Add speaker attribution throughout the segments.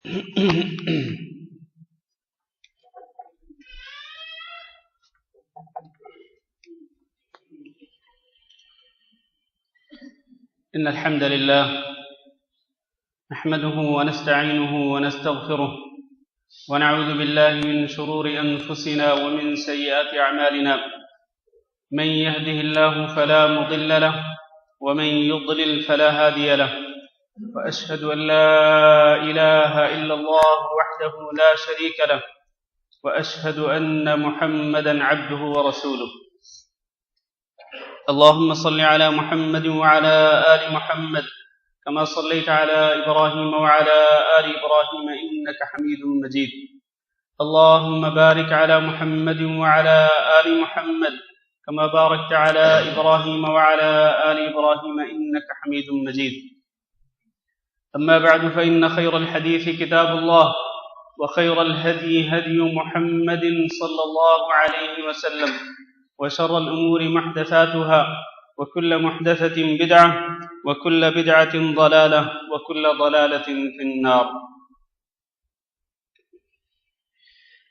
Speaker 1: إن الحمد لله نحمده ونستعينه ونستغفره ونعوذ بالله من شرور أنفسنا ومن سيئات أعمالنا. من يهده الله فلا مضل له ومن يضلل فلا هادي له. وأشهد أن لا إله إلا الله وحده لا شريك له وأشهد أن محمدا عبده ورسوله. اللهم صل على محمد وعلى آل محمد كما صليت على إبراهيم وعلى آل إبراهيم إنك حميد مجيد. اللهم بارك على محمد وعلى آل محمد كما باركت على إبراهيم وعلى آل إبراهيم إنك حميد مجيد. أما بعد فإن خير الحديث كتاب الله وخير الهدي هدي محمد صلى الله عليه وسلم وشر الأمور محدثاتها وكل محدثة بدعة وكل بدعة ضلالة وكل ضلالة في النار.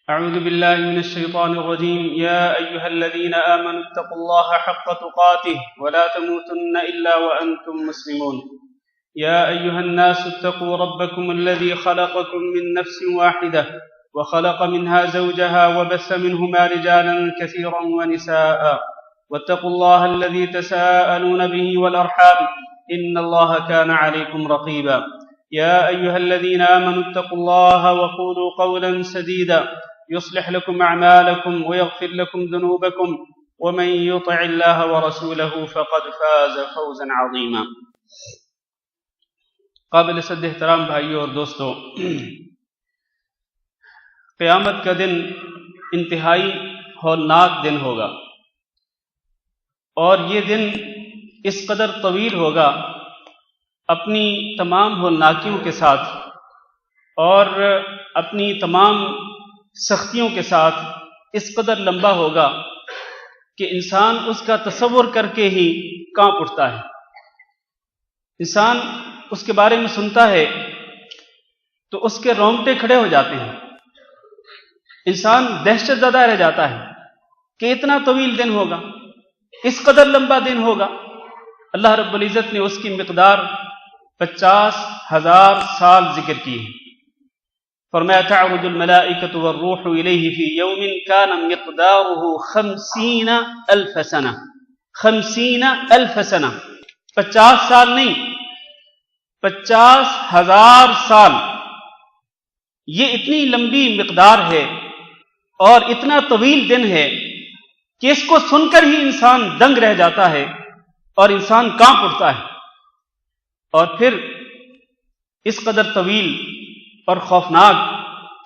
Speaker 1: أعوذ بالله من الشيطان الرجيم. يا أيها الذين آمنوا اتقوا الله حق تقاته ولا تموتن إلا وأنتم مسلمون. يا أيها الناس اتقوا ربكم الذي خلقكم من نفس واحدة وخلق منها زوجها وبث منهما رجالا كثيرا ونساء واتقوا الله الذي تساءلون به والأرحام إن الله كان عليكم رقيبا. يا أيها الذين آمنوا اتقوا الله وقولوا قولا سديدا يصلح لكم أعمالكم ويغفر لكم ذنوبكم ومن يطع الله ورسوله فقد فاز فوزا عظيما. قابل صد احترام بھائیوں اور دوستوں، قیامت کا دن انتہائی ہولناک دن ہوگا، اور یہ دن اس قدر طویل ہوگا اپنی تمام ہولناکیوں کے ساتھ اور اپنی تمام سختیوں کے ساتھ اس قدر لمبا ہوگا کہ انسان اس کا تصور کر کے ہی کانپ اٹھتا ہے. انسان اس کے بارے میں سنتا ہے تو اس کے رونگٹے کھڑے ہو جاتے ہیں. انسان دہشت زدہ رہ جاتا ہے کہ اتنا طویل دن ہوگا، اس قدر لمبا دن ہوگا. اللہ رب العزت نے اس کی مقدار 50,000 سال ذکر کی ہے. فرمایا تعرج الملائکۃ والروح الیہ فی یوم کان مقدارہ 50,000 سنہ. 50,000 سنہ، 50 سال نہیں، 50,000 سال. یہ اتنی لمبی مقدار ہے اور اتنا طویل دن ہے کہ اس کو سن کر ہی انسان دنگ رہ جاتا ہے اور انسان کانپ اٹھتا ہے. اور پھر اس قدر طویل اور خوفناک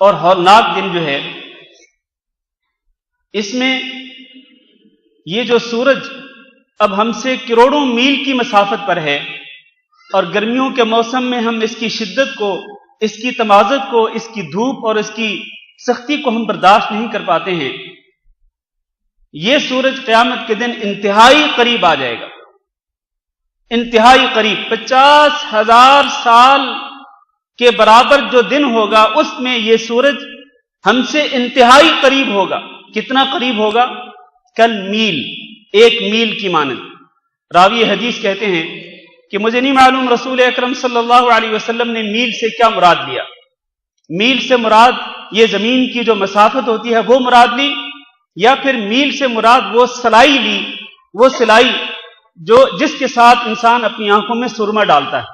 Speaker 1: اور ہولناک دن جو ہے، اس میں یہ جو سورج اب ہم سے کروڑوں میل کی مسافت پر ہے، اور گرمیوں کے موسم میں ہم اس کی شدت کو، اس کی تمازت کو، اس کی دھوپ اور اس کی سختی کو ہم برداشت نہیں کر پاتے ہیں. یہ سورج قیامت کے دن انتہائی قریب آ جائے گا، انتہائی قریب. 50,000 سال کے برابر جو دن ہوگا اس میں یہ سورج ہم سے انتہائی قریب ہوگا. کتنا قریب ہوگا؟ کل میل، 1 میل کی مانند. راوی حدیث کہتے ہیں کہ مجھے نہیں معلوم رسول اکرم صلی اللہ علیہ وسلم نے میل سے کیا مراد لیا. میل سے مراد یہ زمین کی جو مسافت ہوتی ہے وہ مراد لی، یا پھر میل سے مراد وہ سلائی لی، وہ سلائی جس کے ساتھ انسان اپنی آنکھوں میں سرما ڈالتا ہے،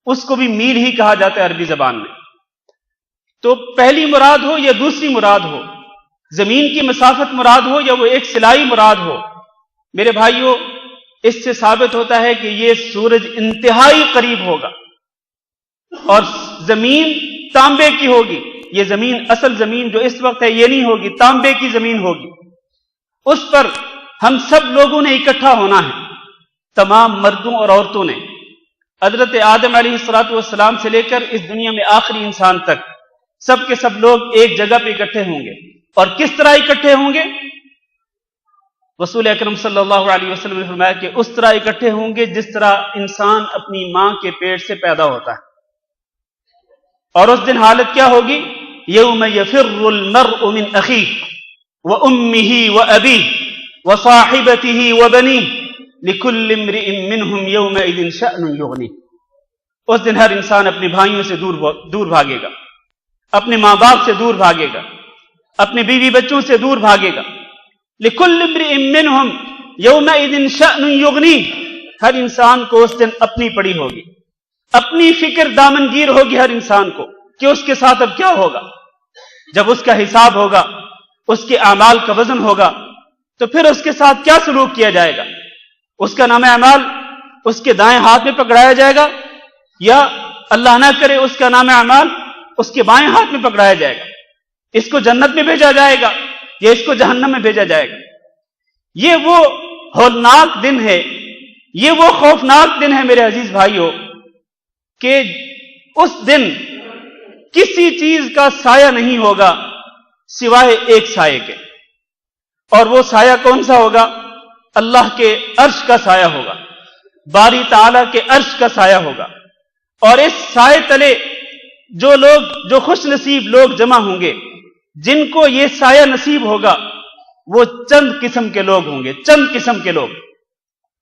Speaker 1: اس کو بھی میل ہی کہا جاتا ہے عربی زبان میں. تو پہلی مراد ہو یا دوسری مراد ہو، زمین کی مسافت مراد ہو یا وہ ایک سلائی مراد ہو، میرے بھائیوں اس سے ثابت ہوتا ہے کہ یہ سورج انتہائی قریب ہوگا. اور زمین تانبے کی ہوگی. یہ زمین، اصل زمین جو اس وقت ہے یہ نہیں ہوگی، تانبے کی زمین ہوگی. اس پر ہم سب لوگوں نے اکٹھا ہونا ہے، تمام مردوں اور عورتوں نے. حضرت آدم علیہ السلام سے لے کر اس دنیا میں آخری انسان تک سب کے سب لوگ ایک جگہ پہ اکٹھے ہوں گے. اور کس طرح اکٹھے ہوں گے؟ رسول اکرم صلی اللہ علیہ وسلم نے فرمایا کہ اس طرح اکٹھے ہوں گے جس طرح انسان اپنی ماں کے پیٹ سے پیدا ہوتا ہے. اور اس دن حالت کیا ہوگی؟ یوم یفر المرء من اخیہ وامہ وابیہ وصاحبتہ وبنیہ لکل امرئ منہم یومئذ شأن یغنیہ۔ اس دن ہر انسان اپنے بھائیوں سے دور بھاگے گا، اپنے ماں باپ سے دور بھاگے گا، اپنے بیوی بچوں سے دور بھاگے گا۔ لکل امرئ منہم یومئذ شأن یغنیہ، ہر انسان کو اس دن اپنی پڑی ہوگی، اپنی فکر دامنگیر ہوگی ہر انسان کو کہ اس کے ساتھ اب کیا ہوگا۔ جب اس کا حساب ہوگا، اس کے اعمال کا وزن ہوگا، تو پھر اس کے ساتھ کیا سلوک کیا جائے گا؟ اس کا نام اعمال اس کے دائیں ہاتھ میں پکڑایا جائے گا، یا اللہ نہ کرے اس کا نام اعمال اس کے بائیں ہاتھ میں پکڑایا جائے گا؟ اس کو جنت میں بھیجا جائے گا یا اس کو جہنم میں بھیجا جائے گا؟ یہ وہ ہولناک دن ہے، یہ وہ خوفناک دن ہے میرے عزیز بھائیوں، کہ اس دن کسی چیز کا سایہ نہیں ہوگا سوائے ایک سائے کے، اور وہ سایہ کون سا ہوگا؟ اللہ کے عرش کا سایہ ہوگا، باری تعالیٰ کے عرش کا سایہ ہوگا۔ اور اس سائے تلے جو خوش نصیب لوگ جمع ہوں گے، جن کو یہ سایہ نصیب ہوگا، وہ چند قسم کے لوگ ہوں گے، چند قسم کے لوگ۔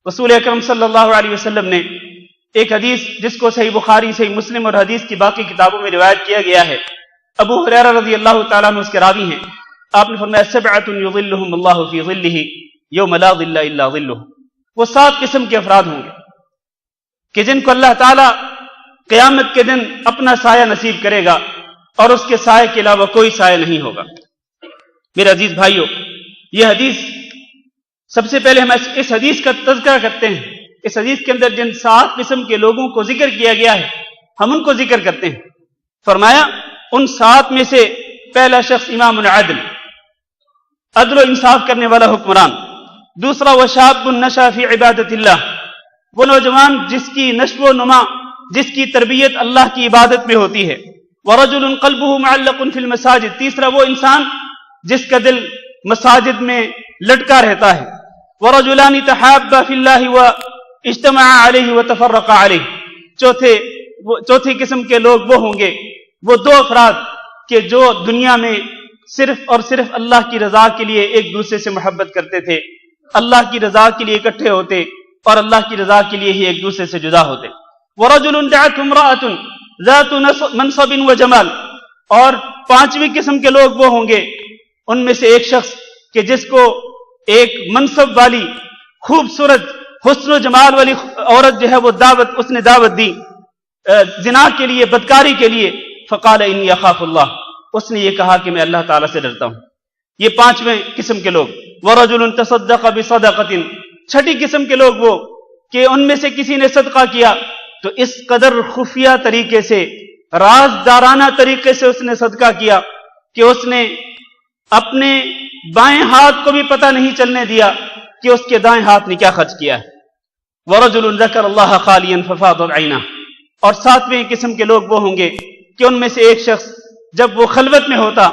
Speaker 1: رسول اکرم صلی اللہ علیہ وسلم نے ایک حدیث جس کو صحیح بخاری، صحیح مسلم اور حدیث کی باقی کتابوں میں روایت کیا گیا ہے، ابو ہریرہ رضی اللہ تعالیٰ عنہ اس کے راوی ہیں، آپ نے فرمایا سبعۃ یظلھم اللہ فی ظلہ یوم لا ظل الا ظلہ۔ وہ 7 قسم کے افراد ہوں گے کہ جن کو اللہ تعالیٰ قیامت کے دن اپنا سایہ نصیب کرے گا، اور اس کے سائے کے علاوہ کوئی سایہ نہیں ہوگا۔ میرے عزیز بھائیوں، یہ حدیث، سب سے پہلے ہم اس حدیث کا تذکرہ کرتے ہیں۔ اس حدیث کے اندر جن 7 قسم کے لوگوں کو ذکر کیا گیا ہے، ہم ان کو ذکر کرتے ہیں۔ فرمایا ان 7 میں سے پہلا شخص امام العدل، عدل و انصاف کرنے والا حکمران۔ دوسرا وشاب نشا فی عبادت اللہ، وہ نوجوان جس کی نشو و نما، جس کی تربیت اللہ کی عبادت میں ہوتی ہے۔ ورجل قلبه معلق فی المساجد، تیسرا وہ انسان جس کا دل مساجد میں لٹکا رہتا ہے۔ ورجلان تحابا فی اللہ واجتمعا علیہ وتفرقا علیہ، چوتھی قسم کے لوگ وہ ہوں گے، وہ 2 افراد کہ جو دنیا میں صرف اور صرف اللہ کی رضا کے لیے ایک دوسرے سے محبت کرتے تھے، اللہ کی رضا کے لیے اکٹھے ہوتے اور اللہ کی رضا کے لیے ہی ایک دوسرے سے جدا ہوتے۔ ورجل دعته امرأة ذات منصب وجمال، اور 5ویں قسم کے لوگ وہ ہوں گے، ان میں سے ایک شخص کہ جس کو ایک منصب والی، خوبصورت، حسن و جمال والی عورت جو ہے وہ اس نے دعوت دی زنا کے لیے، بدکاری کے لیے۔ فقال انی اخاف اللہ، اس نے یہ کہا کہ میں اللہ تعالیٰ سے ڈرتا ہوں۔ یہ 5ویں قسم کے لوگ۔ ورجل تصدق بصدقۃ، 6ٹھی قسم کے لوگ وہ کہ ان میں سے کسی نے صدقہ کیا تو اس قدر خفیہ طریقے سے، رازدارانہ طریقے سے اس نے صدقہ کیا کہ اس نے اپنے بائیں ہاتھ کو بھی پتہ نہیں چلنے دیا کہ اس کے دائیں ہاتھ نے کیا خرچ کیا ہے۔ ورجل ذکر اللہ خالیا ففاضت عینہ، اور 7ویں قسم کے لوگ وہ ہوں گے کہ ان میں سے ایک شخص جب وہ خلوت میں ہوتا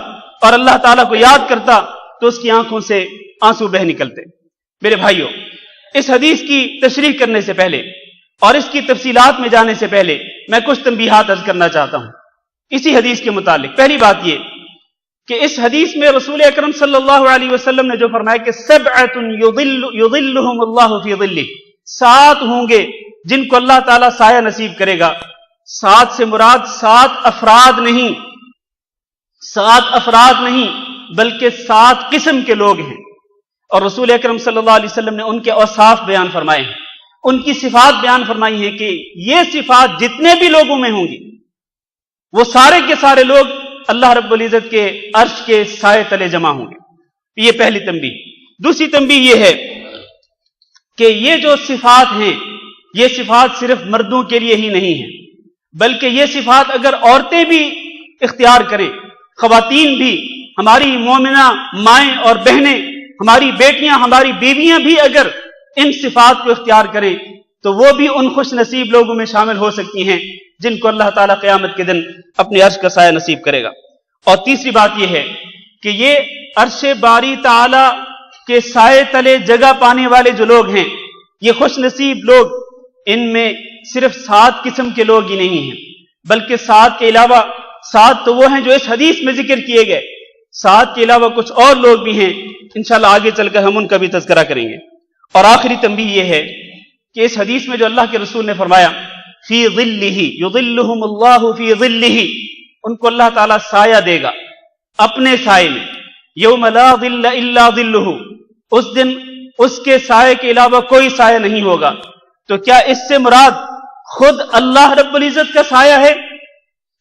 Speaker 1: اور اللہ تعالیٰ کو یاد کرتا تو اس کی آنکھوں سے آنسو بہ نکلتے۔ میرے بھائیوں، اس حدیث کی تشریح کرنے سے پہلے اور اس کی تفصیلات میں جانے سے پہلے میں کچھ تنبیہات عرض کرنا چاہتا ہوں اسی حدیث کے متعلق۔ پہلی بات یہ کہ اس حدیث میں رسول اکرم صلی اللہ علیہ وسلم نے جو فرمایا کہ سبعۃ یظلھم اللہ فی ظلہ، 7 ہوں گے جن کو اللہ تعالیٰ سایہ نصیب کرے گا۔ 7 سے مراد 7 افراد نہیں، 7 افراد نہیں بلکہ 7 قسم کے لوگ ہیں، اور رسول اکرم صلی اللہ علیہ وسلم نے ان کے اوصاف بیان فرمائے ہیں، ان کی صفات بیان فرمائی ہیں کہ یہ صفات جتنے بھی لوگوں میں ہوں گی وہ سارے کے سارے لوگ اللہ رب العزت کے عرش کے سائے تلے جمع ہوں گے۔ یہ پہلی تنبیہ۔ دوسری تنبیہ یہ ہے کہ یہ جو صفات ہیں، یہ صفات صرف مردوں کے لیے ہی نہیں ہیں، بلکہ یہ صفات اگر عورتیں بھی اختیار کریں، خواتین بھی، ہماری مومنہ مائیں اور بہنیں، ہماری بیٹیاں، ہماری بیویاں بھی اگر ان صفات کو اختیار کریں تو وہ بھی ان خوش نصیب لوگوں میں شامل ہو سکتی ہیں جن کو اللہ تعالیٰ قیامت کے دن اپنے عرش کا سایہ نصیب کرے گا۔ اور تیسری بات یہ ہے کہ یہ عرش باری تعالیٰ کے سائے تلے جگہ پانے والے جو لوگ ہیں، یہ خوش نصیب لوگ، ان میں صرف 7 قسم کے لوگ ہی نہیں ہیں، بلکہ 7 کے علاوہ 7 تو وہ ہیں جو اس حدیث میں ذکر کیے گئے، 7 کے علاوہ کچھ اور لوگ بھی ہیں، انشاءاللہ آگے چل کر ہم ان کا بھی تذکرہ کریں گے۔ اور آخری تنبیہ یہ ہے کہ اس حدیث میں جو اللہ کے رسول نے فرمایا فی ظلہ یظلہم اللہ فی ظلہ، ان کو اللہ تعالیٰ سایہ دے گا اپنے سائے میں، یوم لا ظل الا ظلہ، اس دن اس کے سائے کے علاوہ کوئی سایہ نہیں ہوگا۔ تو کیا اس سے مراد خود اللہ رب العزت کا سایہ ہے؟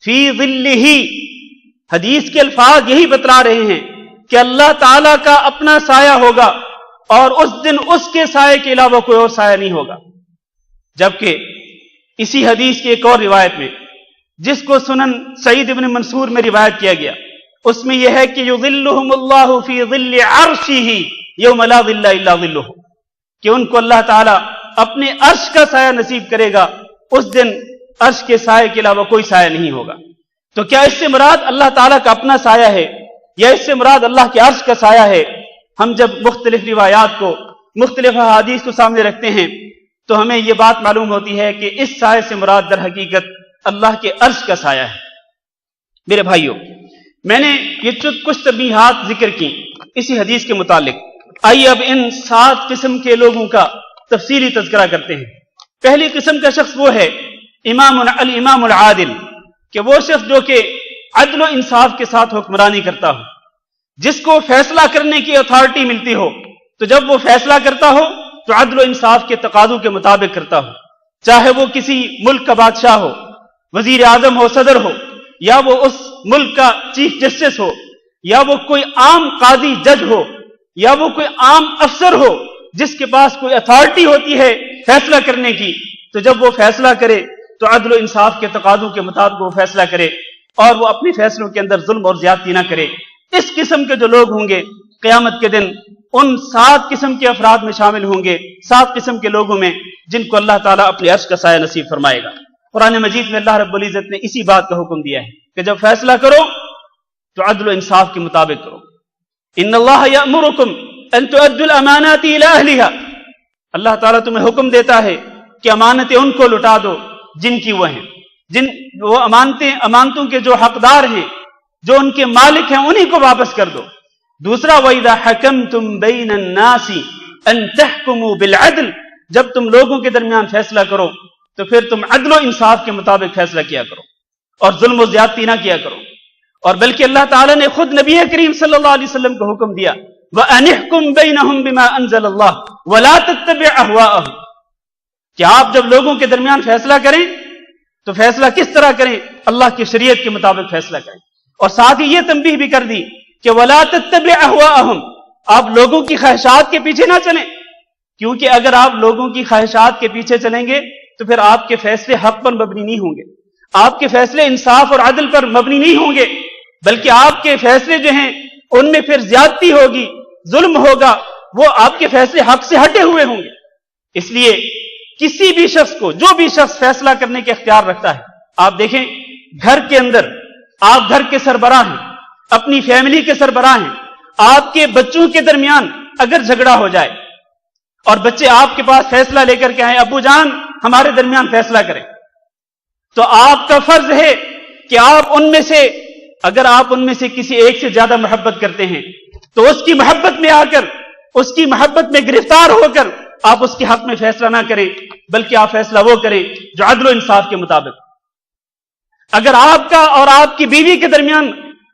Speaker 1: فی ظلہ، حدیث کے الفاظ یہی بتلا رہے ہیں کہ اللہ تعالیٰ کا اپنا سایہ ہوگا اور اس دن اس کے سائے کے علاوہ کوئی اور سایہ نہیں ہوگا۔ جبکہ اسی حدیث کی ایک اور روایت میں جس کو سنن سعید ابن منصور میں روایت کیا گیا، اس میں یہ ہے کہ یظلہم اللہ فی ظل عرشہ یوم لا ظل الا ظلہ، کہ ان کو اللہ تعالیٰ اپنے عرش کا سایہ نصیب کرے گا، اس دن عرش کے سائے کے علاوہ کوئی سایہ نہیں ہوگا۔ تو کیا اس سے مراد اللہ تعالیٰ کا اپنا سایہ ہے یا اس سے مراد اللہ کے عرش کا سایہ ہے؟ ہم جب مختلف روایات کو، مختلف احادیث کو سامنے رکھتے ہیں تو ہمیں یہ بات معلوم ہوتی ہے کہ اس سائے سے مراد در حقیقت اللہ کے عرش کا سایہ ہے۔ میرے بھائیوں، میں نے یہ کچھ تنبیہات ذکر کی اسی حدیث کے متعلق۔ آئیے اب ان 7 قسم کے لوگوں کا تفصیلی تذکرہ کرتے ہیں۔ پہلی قسم کا شخص وہ ہے الامام العادل، کہ وہ شخص جو کہ عدل و انصاف کے ساتھ حکمرانی کرتا ہو، جس کو فیصلہ کرنے کی اتھارٹی ملتی ہو، تو جب وہ فیصلہ کرتا ہو تو عدل و انصاف کے تقاضوں کے مطابق کرتا ہو، چاہے وہ کسی ملک کا بادشاہ ہو، وزیر اعظم ہو، صدر ہو، یا وہ اس ملک کا چیف جسٹس ہو، یا وہ کوئی عام قاضی جج ہو، یا وہ کوئی عام افسر ہو جس کے پاس کوئی اتھارٹی ہوتی ہے فیصلہ کرنے کی، تو جب وہ فیصلہ کرے تو عدل و انصاف کے تقاضوں کے مطابق وہ فیصلہ کرے اور وہ اپنے فیصلوں کے اندر ظلم اور زیادتی نہ کرے۔ اس قسم کے جو لوگ ہوں گے قیامت کے دن ان 7 قسم کے افراد میں شامل ہوں گے، 7 قسم کے لوگوں میں جن کو اللہ تعالیٰ اپنے عرش کا سایہ نصیب فرمائے گا۔ قرآن مجید میں اللہ رب العزت نے اسی بات کا حکم دیا ہے کہ جب فیصلہ کرو تو عدل و انصاف کے مطابق کرو۔ ان اللہ یأمرکم ان تؤدوا الامانات الی اہلہا، اللہ تعالیٰ تمہیں حکم دیتا ہے کہ امانتیں ان کو لوٹا دو جن کی وہ ہیں، جن وہ امانتوں کے جو حقدار ہیں، جو ان کے مالک ہیں، انہی کو واپس کر دو۔ دوسرا وَإِذَا حَكَمْتُمْ بَيْنَ النَّاسِ أَن تَحْكُمُوا بِالْعَدْلِ، جب تم لوگوں کے درمیان فیصلہ کرو تو پھر تم عدل و انصاف کے مطابق فیصلہ کیا کرو اور ظلم و زیادتی نہ کیا کرو۔ اور بلکہ اللہ تعالیٰ نے خود نبی کریم صلی اللہ علیہ وسلم کو حکم دیا وَأَنِ احْكُمْ بَيْنَهُمْ بِمَا أَنزَلَ اللَّهُ وَلَا تَتَّبِعْ أَهْوَاءَهُمْ، کہ آپ جب لوگوں کے درمیان فیصلہ کریں تو فیصلہ کس طرح کریں؟ اللہ کی شریعت کے مطابق فیصلہ کریں۔ اور ساتھ ہی یہ تنبیہ بھی کر دی کہ وَلَا تَتَّبِعْ أَهْوَاءَهُمْ، آپ لوگوں کی خواہشات کے پیچھے نہ چلیں، کیونکہ اگر آپ لوگوں کی خواہشات کے پیچھے چلیں گے تو پھر آپ کے فیصلے حق پر مبنی نہیں ہوں گے، آپ کے فیصلے انصاف اور عدل پر مبنی نہیں ہوں گے، بلکہ آپ کے فیصلے جو ہیں ان میں پھر زیادتی ہوگی، ظلم ہوگا، وہ آپ کے فیصلے حق سے ہٹے ہوئے ہوں گے۔ اس لیے کسی بھی شخص کو، جو بھی شخص فیصلہ کرنے کے اختیار رکھتا ہے، آپ دیکھیں گھر کے اندر آپ گھر کے سربراہ ہیں، اپنی فیملی کے سربراہ ہیں، آپ کے بچوں کے درمیان اگر جھگڑا ہو جائے اور بچے آپ کے پاس فیصلہ لے کر کے آئیں ابو جان ہمارے درمیان فیصلہ کریں، تو آپ کا فرض ہے کہ آپ ان میں سے، اگر آپ ان میں سے کسی ایک سے زیادہ محبت کرتے ہیں تو اس کی محبت میں آ کر، اس کی محبت میں گرفتار ہو کر آپ اس کے حق میں فیصلہ نہ کریں، بلکہ آپ فیصلہ وہ کریں جو عدل و انصاف کے مطابق۔ اگر آپ کا اور آپ کی بیوی کے درمیان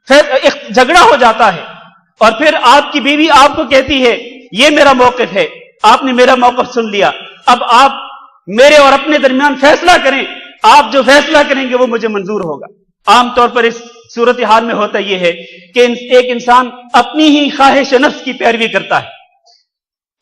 Speaker 1: جھگڑا ہو جاتا ہے اور پھر آپ کی بیوی آپ کو کہتی ہے یہ میرا موقف ہے، آپ نے میرا موقف سن لیا، اب آپ میرے اور اپنے درمیان فیصلہ کریں، آپ جو فیصلہ کریں گے وہ مجھے منظور ہوگا۔ عام طور پر اس صورتحال میں ہوتا یہ ہے کہ ایک انسان اپنی ہی خواہش نفس کی پیروی کرتا ہے،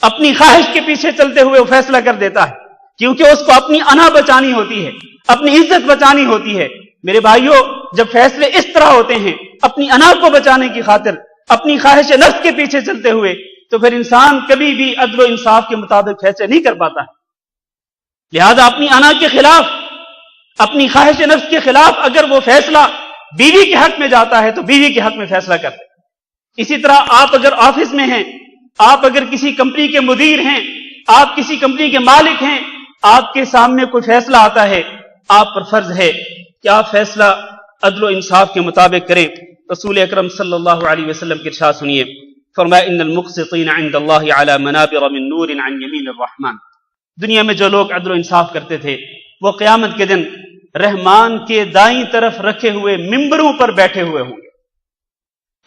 Speaker 1: اپنی خواہش کے پیچھے چلتے ہوئے وہ فیصلہ کر دیتا ہے، کیونکہ اس کو اپنی انا بچانی ہوتی ہے، اپنی عزت بچانی ہوتی ہے۔ میرے بھائیوں، جب فیصلے اس طرح ہوتے ہیں اپنی انا کو بچانے کی خاطر، اپنی خواہش نفس کے پیچھے چلتے ہوئے، تو پھر انسان کبھی بھی عدل و انصاف کے مطابق فیصلے نہیں کر پاتا ہے۔ لہذا اپنی انا کے خلاف، اپنی خواہش نفس کے خلاف اگر وہ فیصلہ بیوی کے حق میں جاتا ہے تو بیوی کے حق میں فیصلہ کرتے۔ اسی طرح آپ اگر آفس میں ہیں، آپ اگر کسی کمپنی کے مدیر ہیں، آپ کسی کمپنی کے مالک ہیں، آپ کے سامنے کوئی فیصلہ آتا ہے، آپ پر فرض ہے کہ آپ فیصلہ عدل و انصاف کے مطابق کریں۔ رسول اکرم صلی اللہ علیہ وسلم کے ارشاد سنیے، فرمایا ان المقسطین عند اللہ علی منابر من نور عن یمین الرحمن۔ دنیا میں جو لوگ عدل و انصاف کرتے تھے وہ قیامت کے دن رحمان کے دائیں طرف رکھے ہوئے ممبروں پر بیٹھے ہوئے ہوں گے،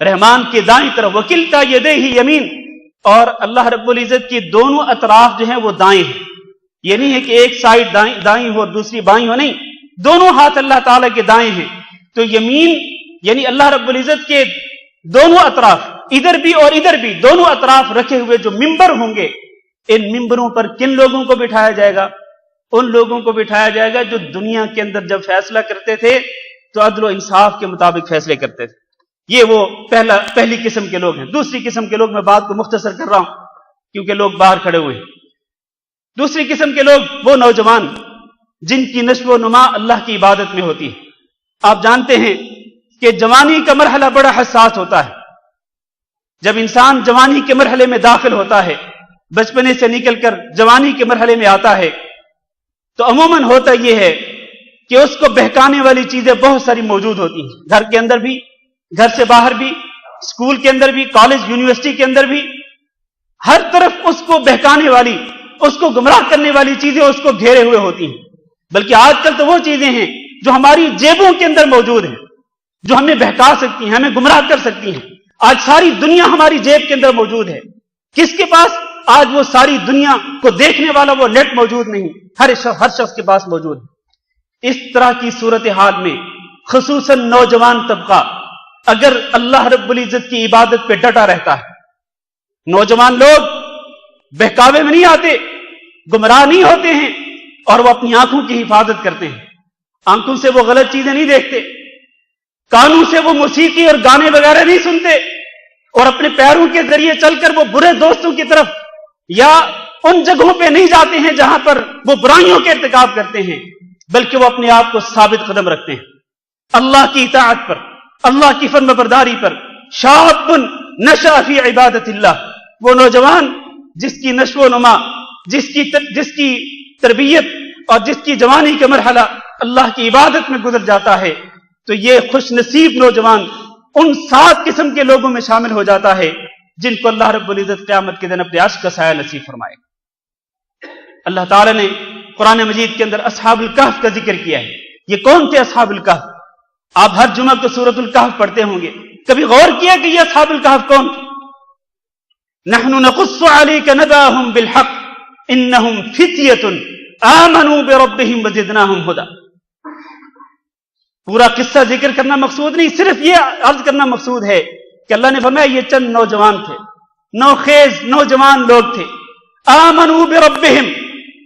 Speaker 1: رحمان کے دائیں طرف، وکلتا یدیہ یمین، اور اللہ رب العزت کی دونوں اطراف جو ہیں وہ دائیں ہیں۔ یہ نہیں ہے کہ ایک سائڈ دائیں ہو اور دوسری بائیں ہو، نہیں، دونوں ہاتھ اللہ تعالیٰ کے دائیں ہیں۔ تو یمین یعنی اللہ رب العزت کے دونوں اطراف، ادھر بھی اور ادھر بھی، دونوں اطراف رکھے ہوئے جو ممبر ہوں گے، ان ممبروں پر کن لوگوں کو بٹھایا جائے گا؟ ان لوگوں کو بٹھایا جائے گا جو دنیا کے اندر جب فیصلہ کرتے تھے تو عدل و انصاف کے مطابق فیصلے کرتے تھے۔ یہ وہ پہلی قسم کے لوگ ہیں۔ دوسری قسم کے لوگ، میں بات کو مختصر کر رہا ہوں کیونکہ لوگ باہر کھڑے ہوئے ہیں۔ دوسری قسم کے لوگ وہ نوجوان جن کی نشو و نما اللہ کی عبادت میں ہوتی ہے۔ آپ جانتے ہیں کہ جوانی کا مرحلہ بڑا حساس ہوتا ہے۔ جب انسان جوانی کے مرحلے میں داخل ہوتا ہے، بچپنے سے نکل کر جوانی کے مرحلے میں آتا ہے، تو عموماً ہوتا یہ ہے کہ اس کو بہکانے والی چیزیں بہت ساری موجود ہوتی ہیں، گھر کے اندر بھی، گھر سے باہر بھی، اسکول کے اندر بھی، کالج یونیورسٹی کے اندر بھی، ہر طرف اس کو بہکانے والی، اس کو گمراہ کرنے والی چیزیں اس کو گھیرے ہوئے ہوتی ہیں۔ بلکہ آج کل تو وہ چیزیں ہیں جو ہماری جیبوں کے اندر موجود ہیں، جو ہمیں بہکا سکتی ہیں، ہمیں گمراہ کر سکتی ہیں۔ آج ساری دنیا ہماری جیب کے اندر موجود ہے۔ کس کے پاس آج وہ ساری دنیا کو دیکھنے والا وہ نیٹ موجود نہیں، ہر شخص کے پاس موجود ہے۔ اس طرح کی صورتحال میں خصوصاً نوجوان طبقہ اگر اللہ رب العزت کی عبادت پہ ڈٹا رہتا ہے، نوجوان لوگ بہکاوے میں نہیں آتے، گمراہ نہیں ہوتے ہیں، اور وہ اپنی آنکھوں کی حفاظت کرتے ہیں، آنکھوں سے وہ غلط چیزیں نہیں دیکھتے، کانوں سے وہ موسیقی اور گانے وغیرہ نہیں سنتے، اور اپنے پیروں کے ذریعے چل کر وہ برے دوستوں کی طرف یا ان جگہوں پہ نہیں جاتے ہیں جہاں پر وہ برائیوں کے ارتکاب کرتے ہیں، بلکہ وہ اپنے آپ کو ثابت قدم رکھتے ہیں اللہ کی اطاعت پر، اللہ کی فرمان برداری پر۔ شاب نشأ فی عبادت اللہ، وہ نوجوان جس کی نشو و نما، جس کی تربیت اور جس کی جوانی کا مرحلہ اللہ کی عبادت میں گزر جاتا ہے، تو یہ خوش نصیب نوجوان ان 7 قسم کے لوگوں میں شامل ہو جاتا ہے جن کو اللہ رب العزت قیامت کے دن اپنے عرش کا سایہ نصیب فرمائے گا۔ اللہ تعالیٰ نے قرآن مجید کے اندر اصحاب الکہف کا ذکر کیا ہے۔ یہ کون تھے اصحاب الکہف؟ آپ ہر جمعہ کو سورۃ الکہف پڑھتے ہوں گے، کبھی غور کیا کہ یہ اصحاب الکہف کون تھے؟ نحن نقص علیک نبأهم بالحق انہم فتیۃ آمنوا بربہم وزدناہم ہدی۔ پورا قصہ ذکر کرنا مقصود نہیں، صرف یہ عرض کرنا مقصود ہے کہ اللہ نے فرمایا یہ چند نوجوان تھے، نوخیز نوجوان لوگ تھے، آمنوا بربہم،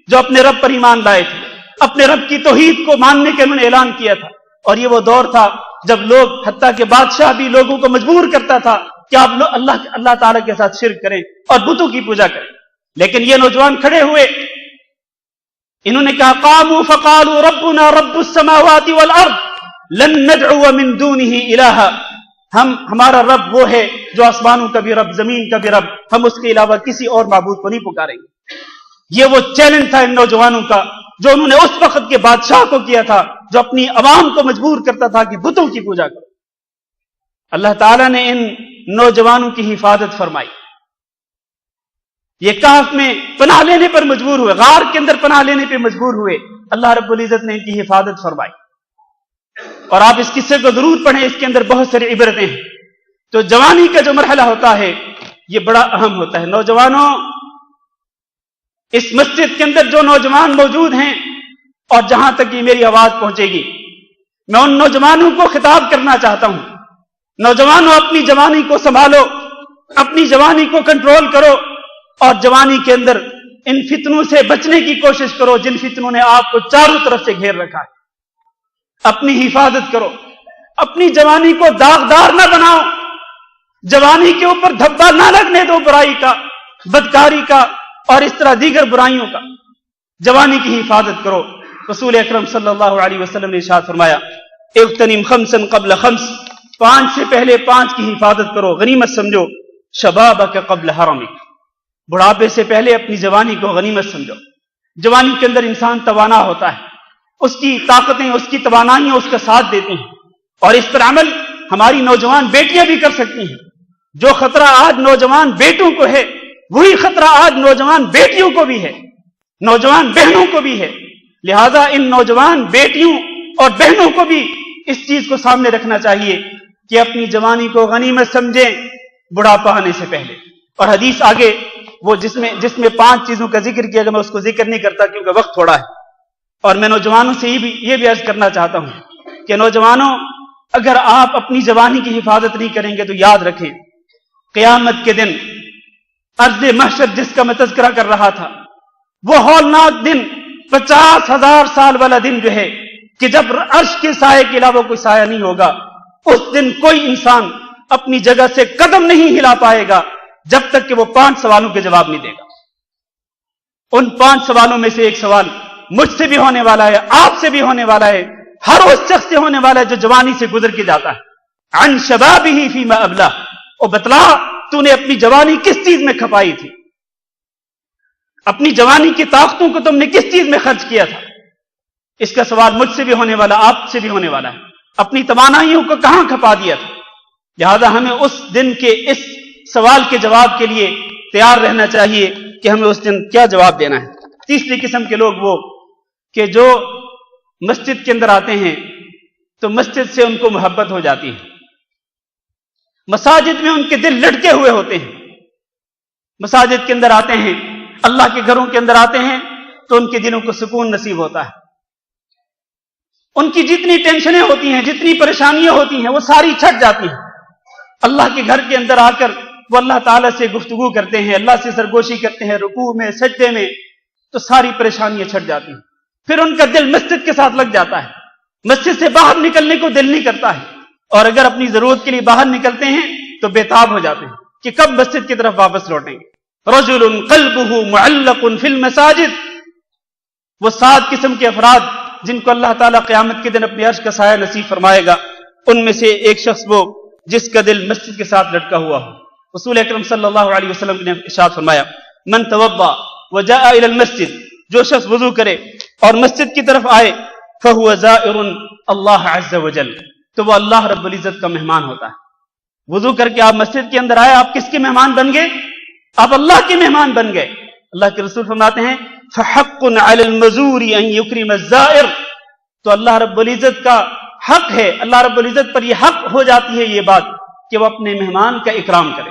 Speaker 1: جو اپنے رب پر ایمان لائے تھے، اپنے رب کی توحید کو ماننے کے انہوں نے اعلان کیا تھا۔ اور یہ وہ دور تھا جب لوگ، حتیٰ کہ بادشاہ بھی لوگوں کو مجبور کرتا تھا کہ آپ اللہ تعالیٰ کے ساتھ شرک کریں اور بتوں کی پوجا کریں، لیکن یہ نوجوان کھڑے ہوئے، انہوں نے کہا قاموا فقالوا ربنا رب السماوات والارض لن ندعو من دونه الہا، ہمارا رب وہ ہے جو آسمانوں کا بھی رب، زمین کا بھی رب، ہم اس کے علاوہ کسی اور معبود کو نہیں پکاریں گے۔ یہ وہ چیلنج تھا ان نوجوانوں کا جو انہوں نے اس وقت کے بادشاہ کو کیا تھا، جو اپنی عوام کو مجبور کرتا تھا کہ بتوں کی پوجا کرو۔ اللہ تعالیٰ نے ان نوجوانوں کی حفاظت فرمائی۔ یہ کہف میں پناہ لینے پر مجبور ہوئے، غار کے اندر پناہ لینے پہ مجبور ہوئے، اللہ رب العزت نے ان کی حفاظت فرمائی۔ اور آپ اس قصے کو ضرور پڑھیں، اس کے اندر بہت ساری عبرتیں ہیں۔ تو جوانی کا جو مرحلہ ہوتا ہے یہ بڑا اہم ہوتا ہے۔ نوجوانوں، اس مسجد کے اندر جو نوجوان موجود ہیں اور جہاں تک یہ میری آواز پہنچے گی، میں ان نوجوانوں کو خطاب کرنا چاہتا ہوں، نوجوانوں اپنی جوانی کو سنبھالو، اپنی جوانی کو کنٹرول کرو، اور جوانی کے اندر ان فتنوں سے بچنے کی کوشش کرو جن فتنوں نے آپ کو چاروں طرف سے گھیر رکھا ہے۔ اپنی حفاظت کرو، اپنی جوانی کو داغدار نہ بناؤ، جوانی کے اوپر دھبا نہ لگنے دو برائی کا، بدکاری کا اور اس طرح دیگر برائیوں کا۔ جوانی کی حفاظت کرو۔ رسول اکرم صلی اللہ علیہ وسلم نے ارشاد فرمایا اغتنم خمسا قبل خمس، 5 سے پہلے 5 کی حفاظت کرو، غنیمت سمجھو۔ شبابک قبل حرمک، بڑھاپے سے پہلے اپنی جوانی کو غنیمت سمجھو۔ جوانی کے اندر انسان توانا ہوتا ہے، اس کی طاقتیں، اس کی توانائیاں اس کا ساتھ دیتی ہیں، اور اس پر عمل ہماری نوجوان بیٹیاں بھی کر سکتی ہیں. جو خطرہ آج نوجوان بیٹوں کو ہے وہی خطرہ آج نوجوان بیٹیوں کو بھی ہے, نوجوان بہنوں کو بھی ہے. لہذا ان نوجوان بیٹیوں اور بہنوں کو بھی اس چیز کو سامنے رکھنا چاہیے کہ اپنی جوانی کو غنیمت سمجھیں بڑھاپا آنے سے پہلے. اور حدیث آگے وہ جس میں 5 چیزوں کا ذکر کیا گیا, میں اس کو ذکر نہیں کرتا کیونکہ وقت تھوڑا ہے. اور میں نوجوانوں سے یہ بھی عرض کرنا چاہتا ہوں کہ نوجوانوں, اگر آپ اپنی جوانی کی حفاظت نہیں کریں گے تو یاد رکھیں قیامت کے دن عرض محشر جس کا میں تذکرہ کر رہا تھا, وہ ہولناک دن 50,000 سال والا دن جو ہے کہ جب عرش کے سائے کے علاوہ کوئی سایہ نہیں ہوگا, اس دن کوئی انسان اپنی جگہ سے قدم نہیں ہلا پائے گا جب تک کہ وہ 5 سوالوں کے جواب نہیں دے گا. ان 5 سوالوں میں سے ایک سوال مجھ سے بھی ہونے والا ہے, آپ سے بھی ہونے والا ہے, ہر اس شخص سے ہونے والا ہے جو جوانی سے گزر کے جاتا ہے. عن شبابہ فیما ابلہ, اور بتلا تو نے اپنی جوانی کس چیز میں کھپائی تھی, اپنی جوانی کی طاقتوں کو تم نے کس چیز میں خرچ کیا تھا. اس کا سوال مجھ سے بھی ہونے والا, آپ سے بھی ہونے والا ہے. اپنی توانائیوں کو کہاں کھپا دیا تھا. لہذا ہمیں اس دن کے اس سوال کے جواب کے لیے تیار رہنا چاہیے کہ ہمیں اس دن کیا جواب دینا ہے. تیسری قسم کے لوگ وہ کہ جو مسجد کے اندر آتے ہیں تو مسجد سے ان کو محبت ہو جاتی ہے, مساجد میں ان کے دل لٹکے ہوئے ہوتے ہیں. مساجد کے اندر آتے ہیں, اللہ کے گھروں کے اندر آتے ہیں تو ان کے دلوں کو سکون نصیب ہوتا ہے. ان کی جتنی ٹینشنیں ہوتی ہیں, جتنی پریشانیاں ہوتی ہیں, وہ ساری چھٹ جاتی ہیں. اللہ کے گھر کے اندر آ کر وہ اللہ تعالیٰ سے گفتگو کرتے ہیں, اللہ سے سرگوشی کرتے ہیں, رکوع میں سجدے میں, تو ساری پریشانیاں چھٹ جاتی ہیں. پھر ان کا دل مسجد کے ساتھ لگ جاتا ہے, مسجد سے باہر نکلنے کو دل نہیں کرتا ہے. اور اگر اپنی ضرورت کے لیے باہر نکلتے ہیں تو بےتاب ہو جاتے ہیں کہ کب مسجد کی طرف واپس لوٹیں گے. رجل قلبه معلق فی المساجد, وہ 7 قسم کے افراد جن کو اللہ تعالیٰ قیامت کے دن اپنے عرش کا سایہ نصیب فرمائے گا, ان میں سے ایک شخص وہ جس کا دل مسجد کے ساتھ لٹکا ہوا ہو. رسول اکرم صلی اللہ علیہ وسلم نے ارشاد فرمایا, من توضا وجاء الى المسجد, جو شخص وضو کرے اور مسجد کی طرف آئے, فهو زائر اللہ عز وجل, تو وہ اللہ رب العزت کا مہمان ہوتا ہے. وضو کر کے آپ مسجد کے اندر آئے, آپ کس کے مہمان بن گئے؟ آپ اللہ کے مہمان بن گئے. اللہ کے رسول فرماتے ہیں فحق علی المزور ان یکرم الزائر, تو اللہ رب العزت کا حق ہے, اللہ رب العزت پر یہ حق ہو جاتی ہے یہ بات کہ وہ اپنے مہمان کا اکرام کرے,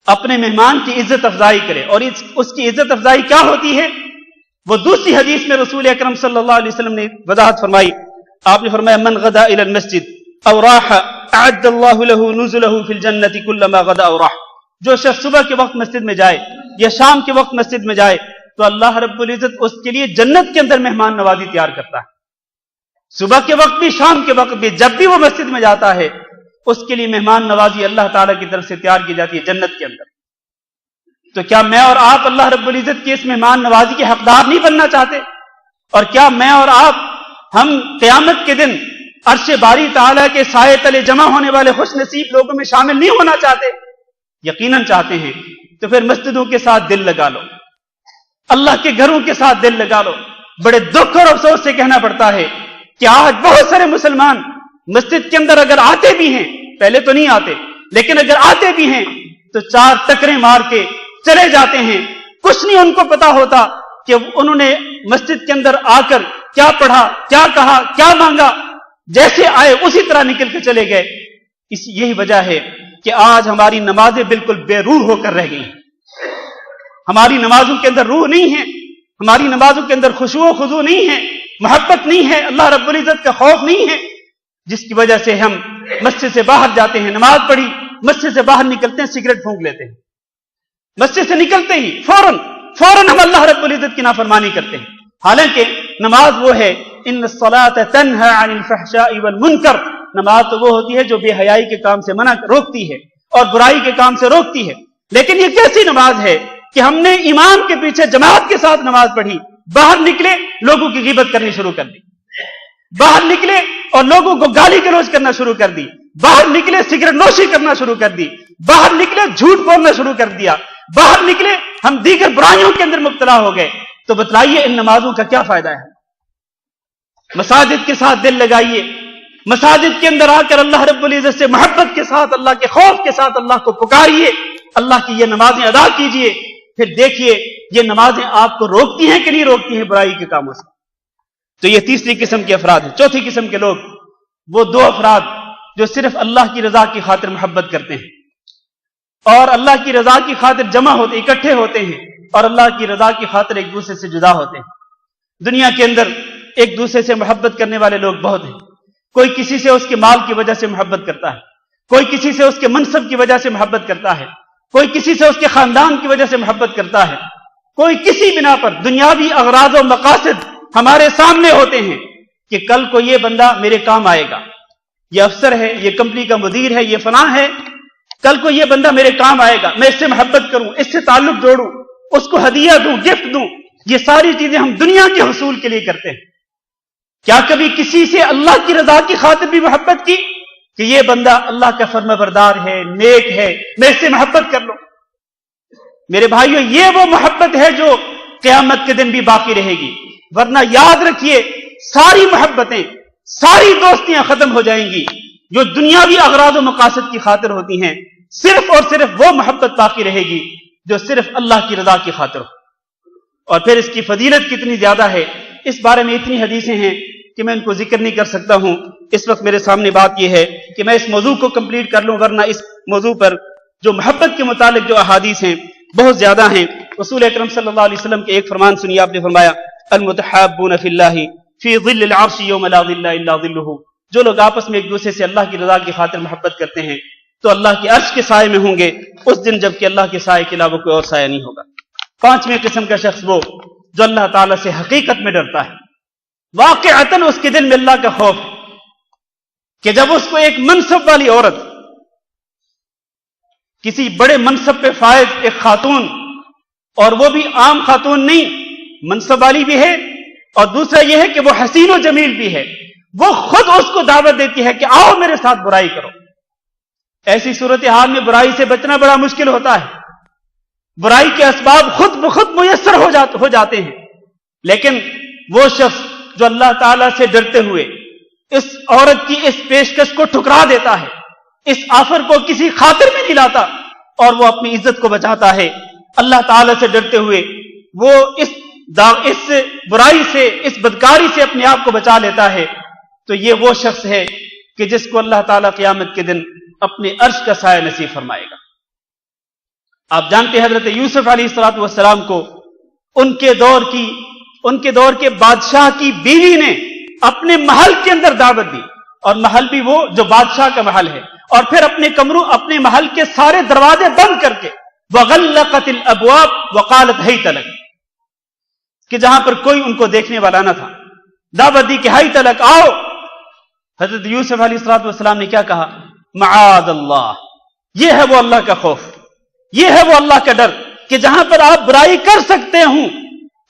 Speaker 1: اپنے مہمان کی عزت افزائی کرے. اور اس کی عزت افزائی کیا ہوتی ہے وہ دوسری حدیث میں رسول اکرم صلی اللہ علیہ وسلم نے وضاحت فرمائی. آپ نے فرمایا من غدا الى المسجد او راح اعد الله له نزله في الجنه كلما غدا او راح, جو شخص صبح کے وقت مسجد میں جائے یا شام کے وقت مسجد میں جائے تو اللہ رب العزت اس کے لیے جنت کے اندر مہمان نوازی تیار کرتا ہے. صبح کے وقت بھی, شام کے وقت بھی, جب بھی وہ مسجد میں جاتا ہے اس کے لیے مہمان نوازی اللہ تعالیٰ کی طرف سے تیار کی جاتی ہے جنت کے اندر. تو کیا میں اور آپ اللہ رب العزت کی اس مہمان نوازی کے حقدار نہیں بننا چاہتے؟ اور کیا میں اور آپ ہم قیامت کے دن عرش باری تعالیٰ کے سائے تلے جمع ہونے والے خوش نصیب لوگوں میں شامل نہیں ہونا چاہتے؟ یقیناً چاہتے ہیں. تو پھر مسجدوں کے ساتھ دل لگا لو, اللہ کے گھروں کے ساتھ دل لگا لو. بڑے دکھ اور افسوس سے کہنا پڑتا ہے کہ آج بہت سارے مسلمان مسجد کے اندر اگر آتے بھی ہیں, پہلے تو نہیں آتے, لیکن اگر آتے بھی ہیں تو 4 ٹکریں مار کے چلے جاتے ہیں. کچھ نہیں ان کو پتا ہوتا کہ انہوں نے مسجد کے اندر آ کر کیا پڑھا, کیا کہا, کیا مانگا. جیسے آئے اسی طرح نکل کے چلے گئے. یہی وجہ ہے کہ آج ہماری نمازیں بالکل بے روح ہو کر رہ گئی ہیں. ہماری نمازوں کے اندر روح نہیں ہے, ہماری نمازوں کے اندر خشوع و خضوع نہیں ہے, محبت نہیں ہے, اللہ رب العزت کا خوف نہیں ہے, جس کی وجہ سے ہم مسجد سے باہر جاتے ہیں, نماز پڑھی, مسجد سے باہر نکلتے ہیں, سگریٹ پھونک لیتے ہیں. مسجد سے نکلتے ہی فوراً ہم اللہ رب العزت کی نافرمانی کرتے ہیں. حالانکہ نماز وہ ہے ان الصلاۃ تنہی عن الفحشاء والمنکر, نماز تو وہ ہوتی ہے جو بے حیائی کے کام سے منع روکتی ہے اور برائی کے کام سے روکتی ہے. لیکن یہ کیسی نماز ہے کہ ہم نے امام کے پیچھے جماعت کے ساتھ نماز پڑھی, باہر نکلے لوگوں کی غیبت کرنی شروع کر دی, باہر نکلے اور لوگوں کو گالی گلوچ کرنا شروع کر دی, باہر نکلے سگریٹ نوشی کرنا شروع کر دی, باہر نکلے جھوٹ بولنا شروع کر دیا, باہر نکلے ہم دیگر برائیوں کے اندر مبتلا ہو گئے. تو بتلائیے ان نمازوں کا کیا فائدہ ہے؟ مساجد کے ساتھ دل لگائیے, مساجد کے اندر آ کر اللہ رب العزت سے محبت کے ساتھ، اللہ کے خوف کے ساتھ اللہ کو پکاریے، اللہ کی یہ نمازیں ادا کیجئے، پھر دیکھیے یہ نمازیں آپ کو روکتی ہیں کہ نہیں روکتی ہیں برائی کے کاموں سے۔ تو یہ تیسری قسم کے افراد ہیں۔ چوتھی قسم کے لوگ وہ دو افراد جو صرف اللہ کی رضا کی خاطر محبت کرتے ہیں اور اللہ کی رضا کی خاطر جمع ہوتے، اکٹھے ہوتے ہیں اور اللہ کی رضا کی خاطر ایک دوسرے سے جدا ہوتے ہیں۔ دنیا کے اندر ایک دوسرے سے محبت کرنے والے لوگ بہت ہیں۔ کوئی کسی سے اس کے مال کی وجہ سے محبت کرتا ہے، کوئی کسی سے اس کے منصب کی وجہ سے محبت کرتا ہے، کوئی کسی سے اس کے خاندان کی وجہ سے محبت کرتا ہے، کوئی کسی بنا پر دنیاوی اغراض و مقاصد ہمارے سامنے ہوتے ہیں کہ کل کو یہ بندہ میرے کام آئے گا، یہ افسر ہے، یہ کمپنی کا مدیر ہے، یہ فلاں ہے، کل کو یہ بندہ میرے کام آئے گا، میں اس سے محبت کروں، اس سے تعلق جوڑوں، اس کو ہدیہ دوں، گفٹ دوں۔ یہ ساری چیزیں ہم دنیا کے حصول کے لیے کرتے ہیں۔ کیا کبھی کسی سے اللہ کی رضا کی خاطر بھی محبت کی کہ یہ بندہ اللہ کا فرما بردار ہے، نیک ہے، میں اس سے محبت کر لوں؟ میرے بھائیو، یہ وہ محبت ہے جو قیامت کے دن بھی باقی رہے گی، ورنہ یاد رکھیے ساری محبتیں، ساری دوستیاں ختم ہو جائیں گی جو دنیاوی اغراض و مقاصد کی خاطر ہوتی ہیں۔ صرف اور صرف وہ محبت باقی رہے گی جو صرف اللہ کی رضا کی خاطر ہو۔ اور پھر اس کی فضیلت کتنی زیادہ ہے، اس بارے میں اتنی حدیثیں ہیں کہ میں ان کو ذکر نہیں کر سکتا ہوں۔ اس وقت میرے سامنے بات یہ ہے کہ میں اس موضوع کو کمپلیٹ کر لوں، ورنہ اس موضوع پر جو محبت کے متعلق جو احادیث ہیں بہت زیادہ ہیں۔ رسول اکرم صلی اللہ علیہ وسلم کے ایک فرمان سنیے، آپ نے فرمایا المتحابون فی اللہ فی ظل العرش یوم لا ظل الا ظلہ۔ جو لوگ آپس میں ایک دوسرے سے اللہ کی رضا کی خاطر محبت کرتے ہیں تو اللہ کے عرش کے سائے میں ہوں گے اس دن، جب کہ اللہ کے سائے کے علاوہ کوئی اور سایہ نہیں ہوگا۔ پانچویں قسم کا شخص وہ جو اللہ تعالیٰ سے حقیقت میں ڈرتا ہے، واقعتاً اس کے دل میں اللہ کا خوف ہے کہ جب اس کو ایک منصب والی عورت، کسی بڑے منصب پہ فائز ایک خاتون، اور وہ بھی عام خاتون نہیں، منصب والی بھی ہے، اور دوسرا یہ ہے کہ وہ حسین و جمیل بھی ہے، وہ خود اس کو دعوت دیتی ہے کہ آؤ میرے ساتھ برائی کرو۔ ایسی صورتحال میں برائی سے بچنا بڑا مشکل ہوتا ہے، برائی کے اسباب خود بخود میسر ہو جاتے ہیں، لیکن وہ شخص جو اللہ تعالیٰ سے ڈرتے ہوئے اس عورت کی اس پیشکش کو ٹھکرا دیتا ہے، اس آفر کو کسی خاطر میں نہیں لاتا اور وہ اپنی عزت کو بچاتا ہے، اللہ تعالیٰ سے ڈرتے ہوئے وہ اس برائی سے، اس بدکاری سے اپنے آپ کو بچا لیتا ہے، تو یہ وہ شخص ہے کہ جس کو اللہ تعالیٰ قیامت کے دن اپنے عرش کا سایہ نصیب فرمائے گا۔ آپ جانتے ہیں حضرت یوسف علیہ الصلوۃ والسلام کو ان کے دور کے بادشاہ کی بیوی نے اپنے محل کے اندر دعوت دی، اور محل بھی وہ جو بادشاہ کا محل ہے، اور پھر اپنے محل کے سارے دروازے بند کر کے وغلقت الابواب وقالت ہیت لک، کہ جہاں پر کوئی ان کو دیکھنے والا نہ تھا، دعوت دی کہ ہیت لک، آؤ۔ حضرت یوسف علیہ الصلوۃ والسلام نے کیا کہا؟ معاذ اللہ، یہ ہے وہ اللہ کا خوف، یہ ہے وہ اللہ کا ڈر کہ جہاں پر آپ برائی کر سکتے ہوں،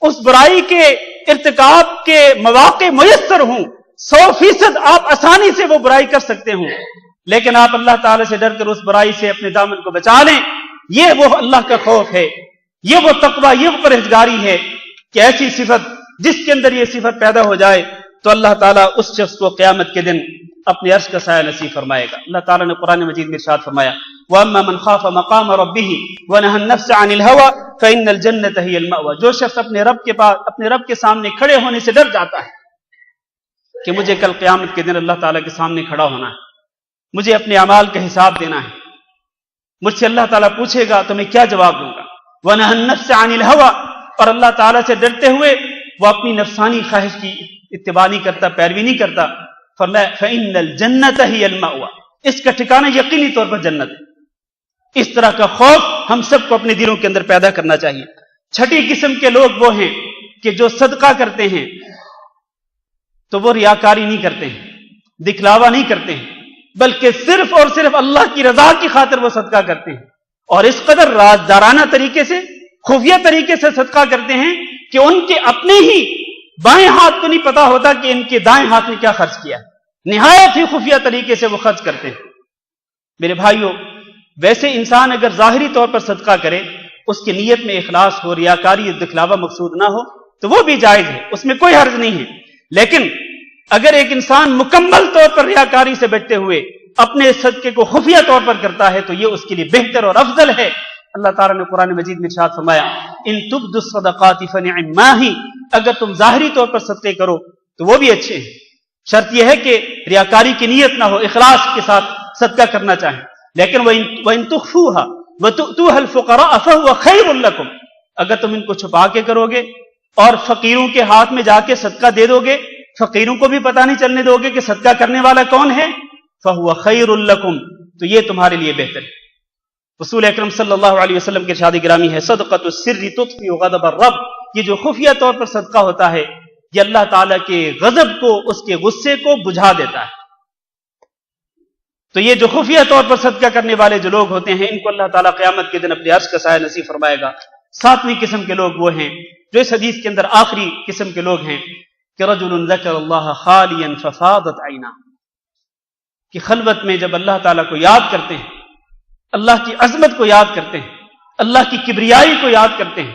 Speaker 1: اس برائی کے ارتکاب کے مواقع میسر ہوں، 100% آپ آسانی سے وہ برائی کر سکتے ہوں، لیکن آپ اللہ تعالی سے ڈر کر اس برائی سے اپنے دامن کو بچا لیں، یہ وہ اللہ کا خوف ہے، یہ وہ تقوی، یہ وہ پرہیزگاری ہے کہ ایسی صفت جس کے اندر یہ صفت پیدا ہو جائے تو اللہ تعالیٰ اس شخص کو قیامت کے دن اپنے عرش کا سایہ نصیب فرمائے گا۔ اللہ تعالیٰ نے قرآن مجید میں ارشاد فرمایا وَأَمَّا مَنْ خَافَ مَقَامَ رَبِّهِ وَنَهَى النَّفْسَ عَنِ الْهَوَىٰ فَإِنَّ الْجَنَّةَ هِيَ الْمَأْوَىٰ، جو شخص اپنے رب کے سامنے کھڑے ہونے سے ڈر جاتا ہے کہ مجھے کل قیامت کے دن اللہ تعالیٰ کے سامنے کھڑا ہونا ہے، مجھے اپنے اعمال کا حساب دینا ہے، مجھ سے اللہ تعالیٰ پوچھے گا تو میں کیا جواب دوں گا۔ وَنَهَى النَّفْسَ عَنِ الْهَوَىٰ، اور اللہ تعالیٰ سے ڈرتے ہوئے وہ اپنی نفسانی خواہش کی اتباع نہیں کرتا، پیروی نہیں کرتا، فرمایا فَإِنَّ الْجَنَّةَ هِيَ الْمَأْوَىٰ، اس کا ٹھکانہ یقینی طور پر جنت ہے۔ اس طرح کا خوف ہم سب کو اپنے دلوں کے اندر پیدا کرنا چاہیے۔ چھٹی قسم کے لوگ وہ ہیں کہ جو صدقہ کرتے ہیں تو وہ ریاکاری نہیں کرتے ہیں، دکھلاوا نہیں کرتے ہیں، بلکہ صرف اور صرف اللہ کی رضا کی خاطر وہ صدقہ کرتے ہیں، اور اس قدر رازدارانہ طریقے سے، خفیہ طریقے سے صدقہ کرتے ہیں کہ ان کے اپنے ہی بائیں ہاتھ کو نہیں پتا ہوتا کہ ان کے دائیں ہاتھ میں کیا خرچ کیا ہے، نہایت ہی خفیہ طریقے سے وہ خرچ کرتے ہیں۔ میرے بھائیوں، ویسے انسان اگر ظاہری طور پر صدقہ کرے، اس کی نیت میں اخلاص ہو، ریاکاری دکھلاوا مقصود نہ ہو، تو وہ بھی جائز ہے، اس میں کوئی حرج نہیں ہے، لیکن اگر ایک انسان مکمل طور پر ریاکاری سے بچتے ہوئے اپنے صدقے کو خفیہ طور پر کرتا ہے تو یہ اس کے لیے بہتر اور افضل ہے۔ اللہ تعالیٰ نے قرآن مجید میں ارشاد فرمایا ان تبدوا الصدقات فنعما ہی، اگر تم ظاہری طور پر صدقے کرو تو وہ بھی اچھے ہیں، شرط یہ ہے کہ ریاکاری کی نیت نہ ہو، اخلاص کے ساتھ صدقہ کرنا چاہیں۔ لیکن وَإِن تُخْفُوهَا وَتُؤْتُوهَا الْفُقَرَاءَ فَهُوَ خَيْرٌ لَكُمْ، اگر تم ان کو چھپا کے کرو گے اور فقیروں کے ہاتھ میں جا کے صدقہ دے دو گے، فقیروں کو بھی پتہ نہیں چلنے دو گے کہ صدقہ کرنے والا کون ہے، فَهُوَ خَيْرٌ لَكُمْ، تو یہ تمہارے لیے بہتر ہے۔ رسول اکرم صلی اللہ علیہ وسلم کے ارشاد گرامی ہے صدقۃ السر تطفئ غضب الرب، یہ جو خفیہ طور پر صدقہ ہوتا ہے یہ اللہ تعالیٰ کے غضب کو، اس کے غصے کو بجھا دیتا ہے۔ تو یہ جو خفیہ طور پر صدقہ کرنے والے جو لوگ ہوتے ہیں ان کو اللہ تعالیٰ قیامت کے دن اپنے عرش کا سایہ نصیب فرمائے گا۔ ساتویں قسم کے لوگ وہ ہیں جو اس حدیث کے اندر آخری قسم کے لوگ ہیں کہ رجل ذکر اللہ خالیا ففاضت عیناہ، کہ خلوت میں جب اللہ تعالیٰ کو یاد کرتے ہیں، اللہ کی عظمت کو یاد کرتے ہیں، اللہ کی کبریائی کو یاد کرتے ہیں،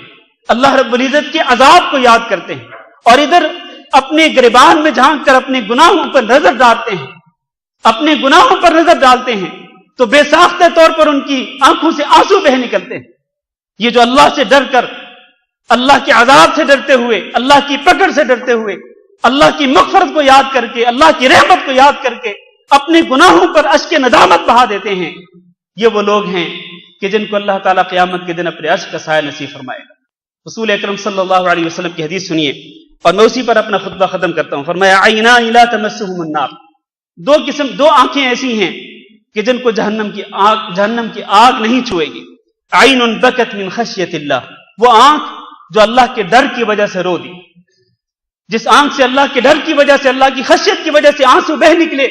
Speaker 1: اللہ رب العزت کے عذاب کو یاد کرتے ہیں اور ادھر اپنے گریبان میں جھانک کر اپنے گناہوں پر نظر ڈالتے ہیں، اپنے گناہوں پر نظر ڈالتے ہیں تو بے ساختہ طور پر ان کی آنکھوں سے آنسو بہہ نکلتے ہیں۔ یہ جو اللہ سے ڈر کر، اللہ کے عذاب سے ڈرتے ہوئے، اللہ کی پکڑ سے ڈرتے ہوئے، اللہ کی مغفرت کو یاد کر کے، اللہ کی رحمت کو یاد کر کے اپنے گناہوں پر اشک ندامت بہا دیتے ہیں، یہ وہ لوگ ہیں کہ جن کو اللہ تعالیٰ قیامت کے دن اپنے عرش کا سایہ نصیب فرمائے گا۔ رسول اکرم صلی اللہ علیہ وسلم کی حدیث سنیے اور میں اسی پر اپنا خطبہ ختم کرتا ہوں۔ فرمایا عینان لا تمسہم النار، دو آنکھیں ایسی ہیں کہ جن کو جہنم کی آگ نہیں چھوئے گی۔ عین بکت من خشیت اللہ، وہ آنکھ جو اللہ کے ڈر کی وجہ سے رو دی، جس آنکھ سے اللہ کے ڈر کی وجہ سے، اللہ کی خشیت کی وجہ سے آنسو بہہ نکلے،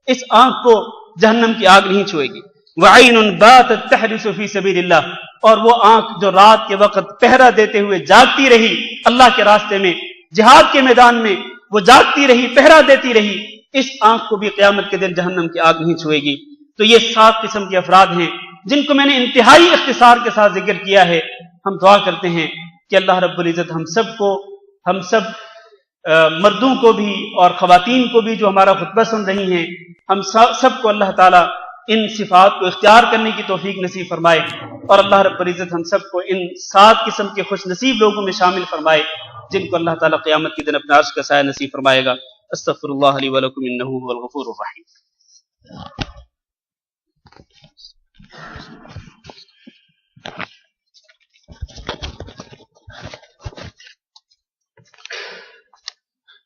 Speaker 1: اس آنکھ کو جہنم کی آگ نہیں چھوئے گی۔ وعین باتت تحرس فی سبیل اللہ، اور وہ آنکھ جو رات کے وقت پہرا دیتے ہوئے جاگتی رہی اللہ کے راستے میں، جہاد کے میدان میں وہ جاگتی رہی، پہرا دیتی رہی، اس آنکھ کو بھی قیامت کے دن جہنم کی آگ نہیں چھوئے گی۔ تو یہ 7 قسم کے افراد ہیں جن کو میں نے انتہائی اختصار کے ساتھ ذکر کیا ہے۔ ہم دعا کرتے ہیں کہ اللہ رب العزت ہم سب مردوں کو بھی اور خواتین کو بھی جو ہمارا خطبہ سن رہی ہیں، ہم سب کو اللہ تعالیٰ ان صفات کو اختیار کرنے کی توفیق نصیب فرمائے، اور اللہ رب العزت ہم سب کو ان 7 قسم کے خوش نصیب لوگوں میں شامل فرمائے جن کو اللہ تعالیٰ قیامت کے دن اپنے عرش کا سایہ نصیب فرمائے گا۔ استغفر اللہ لی ولکم انہ هو الغفور الرحیم۔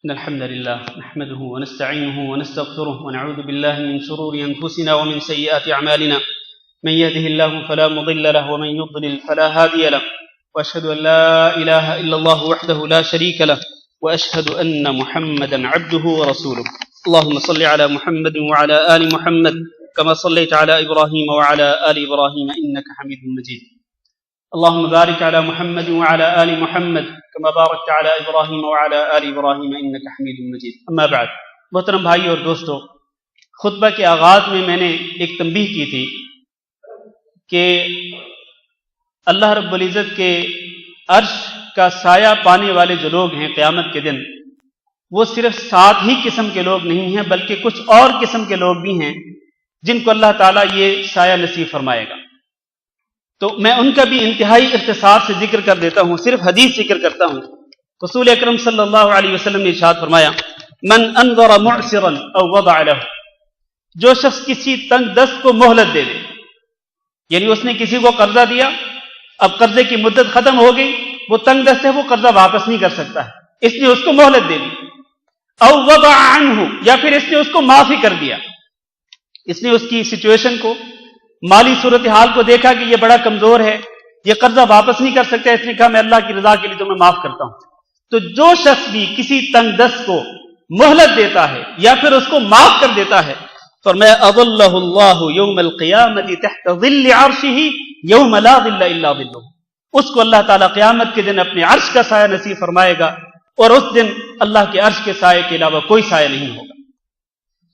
Speaker 1: إن الحمد لله نحمده ونستعينه ونستغفره ونعوذ بالله من شرور أنفسنا ومن سيئات أعمالنا، من يهده الله فلا مضل له ومن يضلل فلا هادي له، وأشهد أن لا إله إلا الله وحده لا شريك له، وأشهد أن محمدا عبده ورسوله۔ اللهم صل على محمد وعلى آل محمد كما صليت على إبراهيم وعلى آل إبراهيم إنك حميد مجيد۔ اللهم بارك على محمد وعلى آل محمد كما باركت على إبراهيم وعلى آل إبراهيم إنك حميد مجيد۔ اما بعد، محترم بھائی اور دوستو، خطبہ کے آغاز میں نے ایک تنبیہ کی تھی کہ اللہ رب العزت کے عرش کا سایہ پانے والے جو لوگ ہیں قیامت کے دن، وہ صرف 7 ہی قسم کے لوگ نہیں ہیں بلکہ کچھ اور قسم کے لوگ بھی ہیں جن کو اللہ تعالیٰ یہ سایہ نصیب فرمائے گا۔ تو میں ان کا بھی انتہائی اختصار سے ذکر کر دیتا ہوں، صرف حدیث ذکر کرتا ہوں۔ رسول اکرم صلی اللہ علیہ وسلم نے ارشاد فرمایا من انظر معسرا او وضع له، جو شخص کسی تنگ دست کو مہلت دے دے، یعنی اس نے کسی کو قرضہ دیا، اب قرضے کی مدت ختم ہو گئی، وہ تنگ دست ہے، وہ قرضہ واپس نہیں کر سکتا ہے، اس نے اس کو مہلت دے دی، او وضع عنہ، یا پھر اس نے اس کو معافی کر دیا، اس نے اس کی سچویشن کو، مالی صورتحال کو دیکھا کہ یہ بڑا کمزور ہے، یہ قرضہ واپس نہیں کر سکتا، اس نے کہا میں اللہ کی رضا کے لیے تمہیں معاف کرتا ہوں۔ تو جو شخص بھی کسی تنگ دست کو مہلت دیتا ہے یا پھر اس کو معاف کر دیتا ہے، فرمایا اظلہ اللہ یوم القیامت تحت ظل عرشہ یوم لا ظل الا ظلہ، اس کو اللہ تعالیٰ قیامت کے دن اپنے عرش کا سایہ نصیب فرمائے گا، اور اس دن اللہ کے عرش کے سائے کے علاوہ کوئی سایہ نہیں ہوگا۔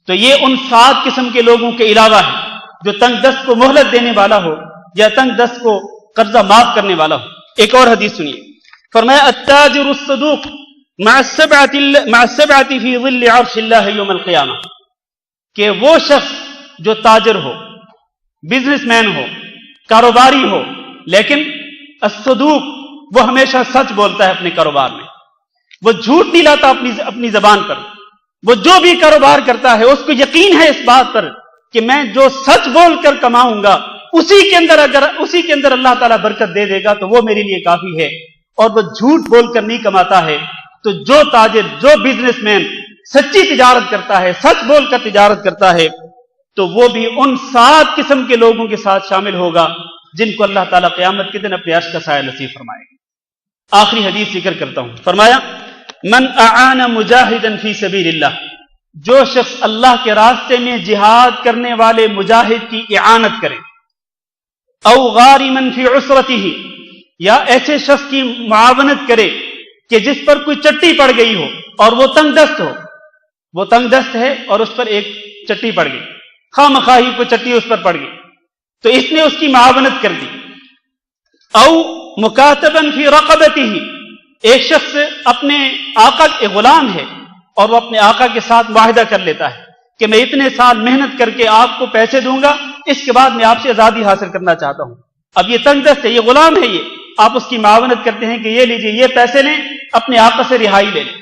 Speaker 1: تو یہ ان 7 قسم کے لوگوں کے علاوہ ہے جو تنگ دست کو مہلت دینے والا ہو یا تنگ دست کو قرضہ معاف کرنے والا ہو۔ ایک اور حدیث سنیے، فرمایا التاجر الصدوق مع السبعة في ظل عرش الله يوم القيامة، کہ وہ شخص جو تاجر ہو، بزنس مین ہو، کاروباری ہو، لیکن الصدوق، وہ ہمیشہ سچ بولتا ہے اپنے کاروبار میں، وہ جھوٹ نہیں لاتا اپنی زبان پر، وہ جو بھی کاروبار کرتا ہے اس کو یقین ہے اس بات پر کہ میں جو سچ بول کر کماؤں گا اسی کے اندر اللہ تعالیٰ برکت دے دے گا تو وہ میرے لیے کافی ہے، اور وہ جھوٹ بول کر نہیں کماتا ہے۔ تو جو تاجر، جو بزنس مین سچی تجارت کرتا ہے، سچ بول کر تجارت کرتا ہے، تو وہ بھی ان 7 قسم کے لوگوں کے ساتھ شامل ہوگا جن کو اللہ تعالیٰ قیامت کے دن اپنے عرش کا سایہ نصیب فرمائے گا۔ آخری حدیث ذکر کرتا ہوں، فرمایا من اعان مجاہدا فی سبیل اللہ، جو شخص اللہ کے راستے میں جہاد کرنے والے مجاہد کی اعانت کرے، او غارما فی عسرتہ، یا ایسے شخص کی معاونت کرے کہ جس پر کوئی چٹی پڑ گئی ہو اور وہ تنگ دست ہو، وہ تنگ دست ہے اور اس پر ایک چٹی پڑ گئی، خواہ مخواہ ہی کوئی چٹی اس پر پڑ گئی تو اس نے اس کی معاونت کر دی۔ او مکاتبا فی رقبتہ، ایک شخص اپنے آقا، ایک غلام ہے اور وہ اپنے آقا کے ساتھ معاہدہ کر لیتا ہے کہ میں اتنے سال محنت کر کے آپ کو پیسے دوں گا، اس کے بعد میں آپ سے آزادی حاصل کرنا چاہتا ہوں۔ اب یہ تنگ دست ہے، یہ غلام ہے، یہ آپ اس کی معاونت کرتے ہیں کہ یہ لیجئے، یہ پیسے لیں، اپنے آقا سے رہائی لے لیں۔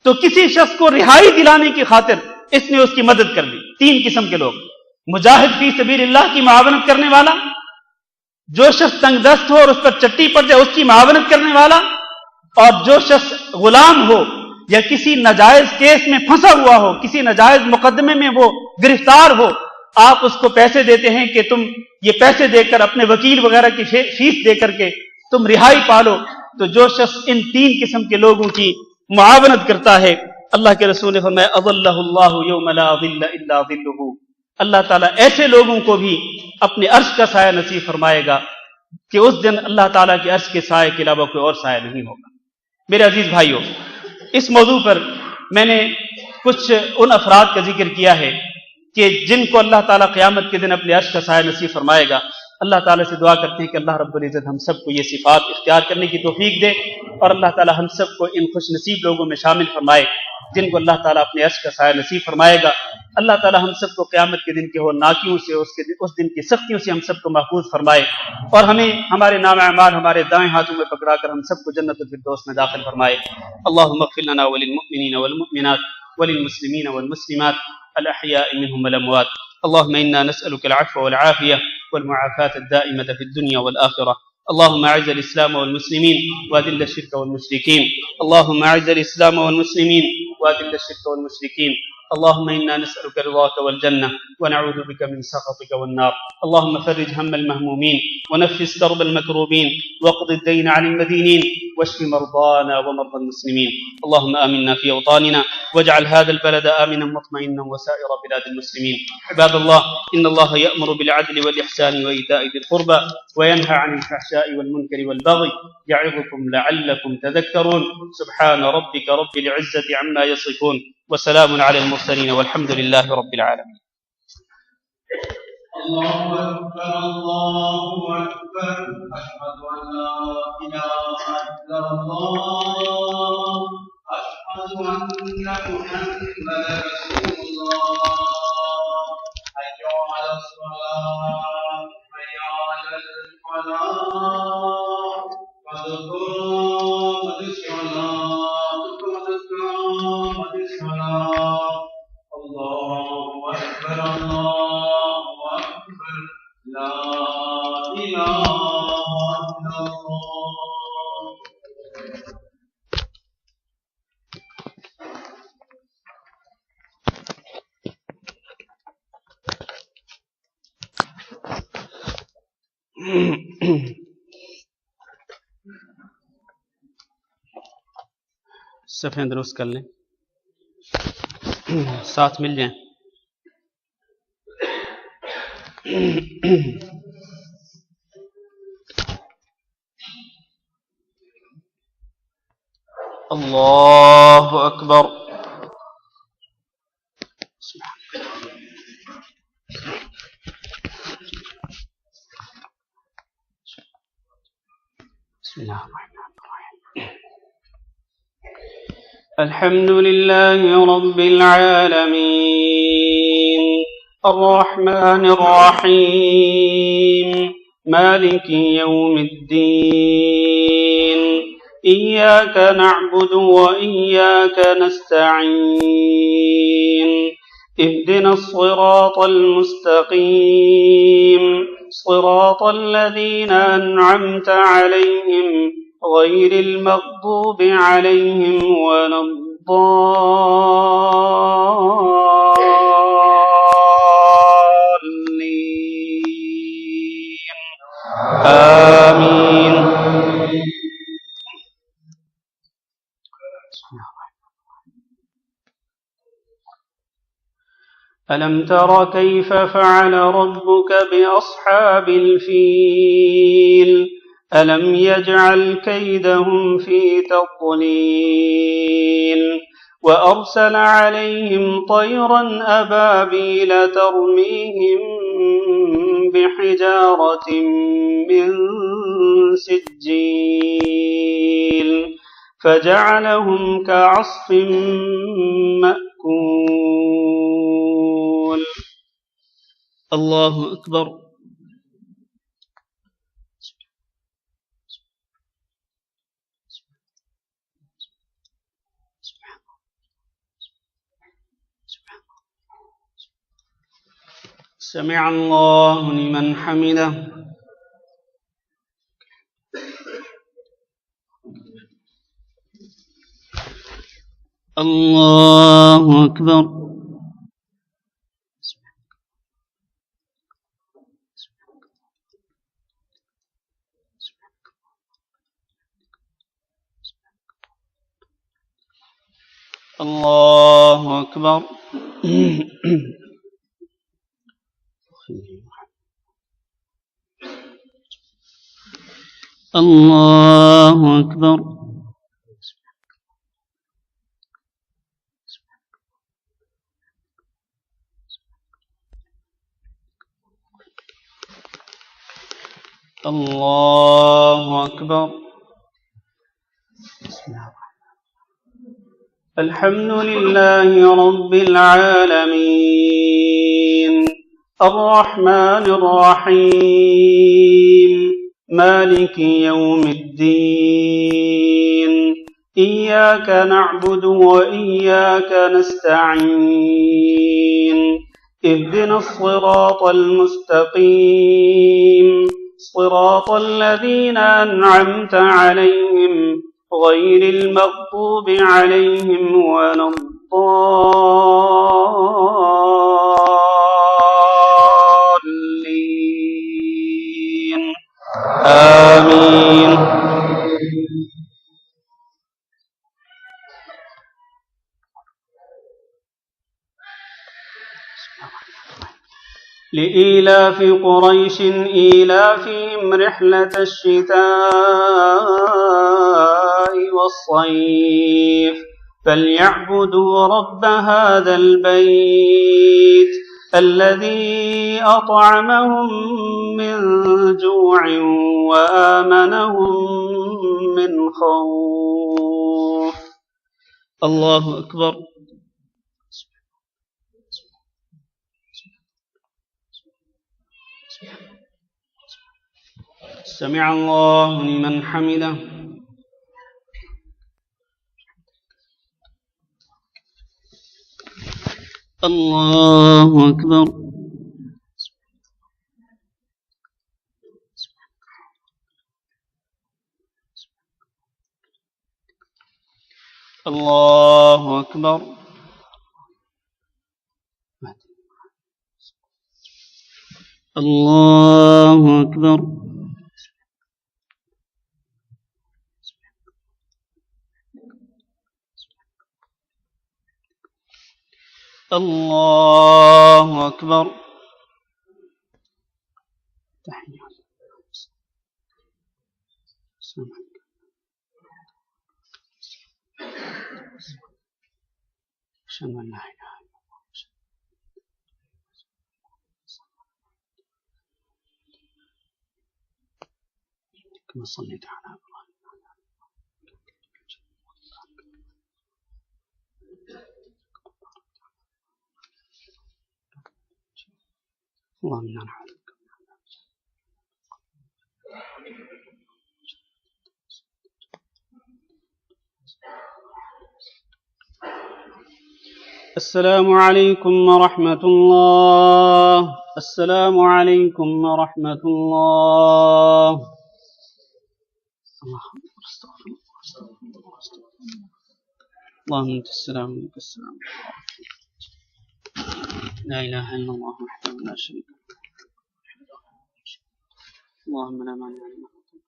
Speaker 1: تو کسی شخص کو رہائی دلانے کی خاطر اس نے اس کی مدد کر دی۔ 3 قسم کے لوگ، مجاہد فی سبیل اللہ کی معاونت کرنے والا، جو شخص تنگ دست ہو اور اس پر چٹی پڑ جائے اس کی معاونت کرنے والا، اور جو شخص غلام ہو یا کسی ناجائز کیس میں پھنسا ہوا ہو، کسی ناجائز مقدمے میں وہ گرفتار ہو، آپ اس کو پیسے دیتے ہیں کہ تم یہ پیسے دے کر اپنے وکیل وغیرہ کی فیس دے کر کے تم رہائی پالو۔ تو جو شخص ان 3 قسم کے لوگوں کی معاونت کرتا ہے، اللہ کے رسول نے فرمایا اظلہ اللہ یوم لا ظل الا ظلہ، اللہ تعالیٰ ایسے لوگوں کو بھی اپنے عرش کا سایہ نصیب فرمائے گا کہ اس دن اللہ تعالیٰ کے عرش کے سائے کے علاوہ کوئی اور سایہ نہیں ہوگا۔ میرے عزیز بھائیوں، اس موضوع پر میں نے کچھ ان افراد کا ذکر کیا ہے کہ جن کو اللہ تعالیٰ قیامت کے دن اپنے عرش کا سایہ نصیب فرمائے گا۔ اللہ تعالیٰ سے دعا کرتے ہیں کہ اللہ رب العزت ہم سب کو یہ صفات اختیار کرنے کی توفیق دے، اور اللہ تعالیٰ ہم سب کو ان خوش نصیب لوگوں میں شامل فرمائے جن کو اللہ تعالیٰ اپنے عرش کا سایہ نصیب فرمائے گا۔ اللہ تعالیٰ ہم سب کو قیامت کے دن کے ہولناکیوں سے، اس دن کی سختیوں سے ہم سب کو محفوظ فرمائے، اور ہمیں ہمارے نام اعمال ہمارے دائیں ہاتھوں میں پکڑا کر ہم سب کو جنت الفردوس میں داخل فرمائے۔ اللہم اغفر لنا وللمؤمنین والمؤمنات وللمسلمین والمسلمات الأحياء منهم والأموات، اللهم إنا نسألك العفو والعافية والمعافاة الدائمة في الدنيا والآخرة، اللهم أعز الإسلام والمسلمين وأذل الشرك والمشركين، اللهم أعز الإسلام والمسلمين وأذل الشرك والمشركين، اللهم إنا نسألك رضاك والجنة ونعوذ بك من سخطك والنار، اللهم فرج هم المهمومين ونفس كرب المكروبين واقض الدين عن المدينين واشف مرضانا ومرضى المسلمين، اللهم آمنا في أوطاننا واجعل هذا البلد آمنا مطمئنا وسائر بلاد المسلمين۔ عباد الله، إن الله يأمر بالعدل والإحسان وإيتاء ذي القربى وينهى عن الفحشاء والمنكر والبغي يعظكم لعلكم تذكرون، سبحان ربك رب العزة عما يصفون وسلام على المرسلين والحمد لله رب العالمين۔
Speaker 2: الله أكبر الله أكبر، أشهد أن لا إله إلا الله، أشهد أن محمدا رسول الله، حي على الصلاة حي على الفلاح، قد قامت الصلاة قد قامت الصلاة، الله أكبر الله أكبر، لا إله إلا الله۔
Speaker 1: صفحے درست کر لیں، ساتھ مل جائیں۔ اللہ اکبر، بسم اللہ الرحمن الرحیم۔
Speaker 3: الحمد لله رب العالمين الرحمن الرحيم مالك يوم الدين إياك نعبد وإياك نستعين اهدنا الصراط المستقيم صراط الذين أنعمت عليهم غير المغضوب عليهم ولا الضالين آمين. ألم تر كيف فعل ربك بأصحاب الفيل ألم يجعل كيدهم في تضليل وأرسل عليهم طيرا أبابيل ترميهم بحجارة من سجيل فجعلهم كعصف مأكول. الله أكبر. سمع الله لمن حمده. الله أكبر. الله أكبر. الله أكبر. الله أكبر. الحمد لله رب العالمين الرحمن الرحيم مالك يوم الدين إياك نعبد وإياك نستعين اهدنا الصراط المستقيم صراط الذين أنعمت عليهم غير المغضوب عليهم ولا الضالين آمين. لإيلاف قريش إيلافهم رحلة الشتاء والصيف فليعبدوا رب هذا البيت الذي أطعمهم من جوع وآمنهم من خوف. الله أكبر. سمع الله لمن حمده. الله أكبر. الله أكبر. الله أكبر. الله أكبر. كما صليت على إبراهيم اللهم إنا نعوذ بك. السلام عليكم ورحمة الله. السلام عليكم ورحمة الله. اللهم أنت السلام ومنك السلام. لا إله إلا الله وحده لا شريك له. اللهم لا مانع لما أعطيت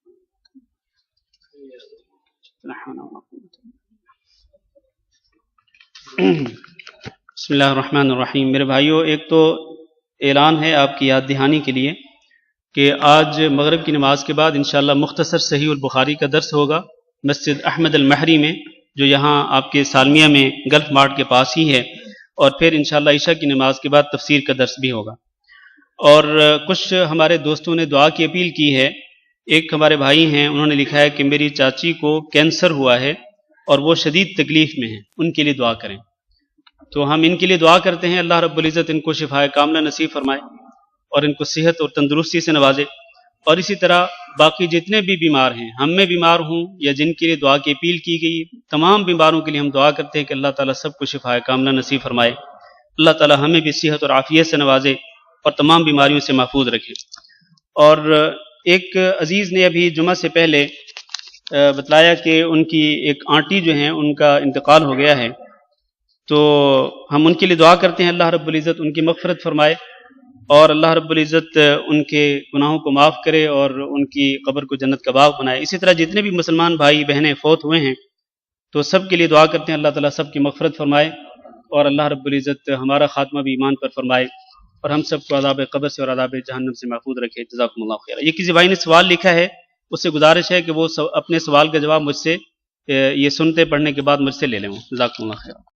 Speaker 3: ولا حول ولا قوة إلا بالله. بسم اللہ الرحمن الرحیم. میرے بھائیو، ایک تو اعلان ہے آپ کی یاد دہانی کے لیے کہ آج مغرب کی نماز کے بعد انشاءاللہ مختصر صحیح البخاری کا درس ہوگا مسجد احمد المہری میں، جو یہاں آپ کے سالمیہ میں گلف مارٹ کے پاس ہی ہے، اور پھر انشاءاللہ عشاء کی نماز کے بعد تفسیر کا درس بھی ہوگا. اور کچھ ہمارے دوستوں نے دعا کی اپیل کی ہے. ایک ہمارے بھائی ہیں، انہوں نے لکھا ہے کہ میری چاچی کو کینسر ہوا ہے اور وہ شدید تکلیف میں ہیں، ان کے لیے دعا کریں. تو ہم ان کے لیے دعا کرتے ہیں، اللہ رب العزت ان کو شفائے کاملہ نصیب فرمائے اور ان کو صحت اور تندرستی سے نوازے. اور اسی طرح باقی جتنے بھی بیمار ہیں، ہم میں بیمار ہوں یا جن کے لیے دعا کی اپیل کی گئی، تمام بیماروں کے لیے ہم دعا کرتے ہیں کہ اللہ تعالیٰ سب کو شفائے کاملہ نصیب فرمائے. اللہ تعالیٰ ہمیں بھی صحت اور عافیت سے نوازے اور تمام بیماریوں سے محفوظ رکھے. اور ایک عزیز نے ابھی جمعہ سے پہلے بتلایا کہ ان کی ایک آنٹی جو ہیں ان کا انتقال ہو گیا ہے، تو ہم ان کے لیے دعا کرتے ہیں اللہ رب العزت ان کی مغفرت فرمائے اور اللہ رب العزت ان کے گناہوں کو معاف کرے اور ان کی قبر کو جنت کا باغ بنائے. اسی طرح جتنے بھی مسلمان بھائی بہنیں فوت ہوئے ہیں تو سب کے لیے دعا کرتے ہیں اللہ تعالیٰ سب کی مغفرت فرمائے اور اللہ رب العزت ہمارا خاتمہ بھی ایمان پر فرمائے اور ہم سب کو عذاب قبر سے اور عذاب جہنم سے محفوظ رکھے. جزاکم اللہ خیر. یہ کسی بھائی نے سوال لکھا ہے، اس سے گزارش ہے کہ وہ اپنے سوال کا جواب مجھ سے یہ سنتے پڑھنے کے بعد مجھ سے لے لیں. جزاکم اللہ خیر.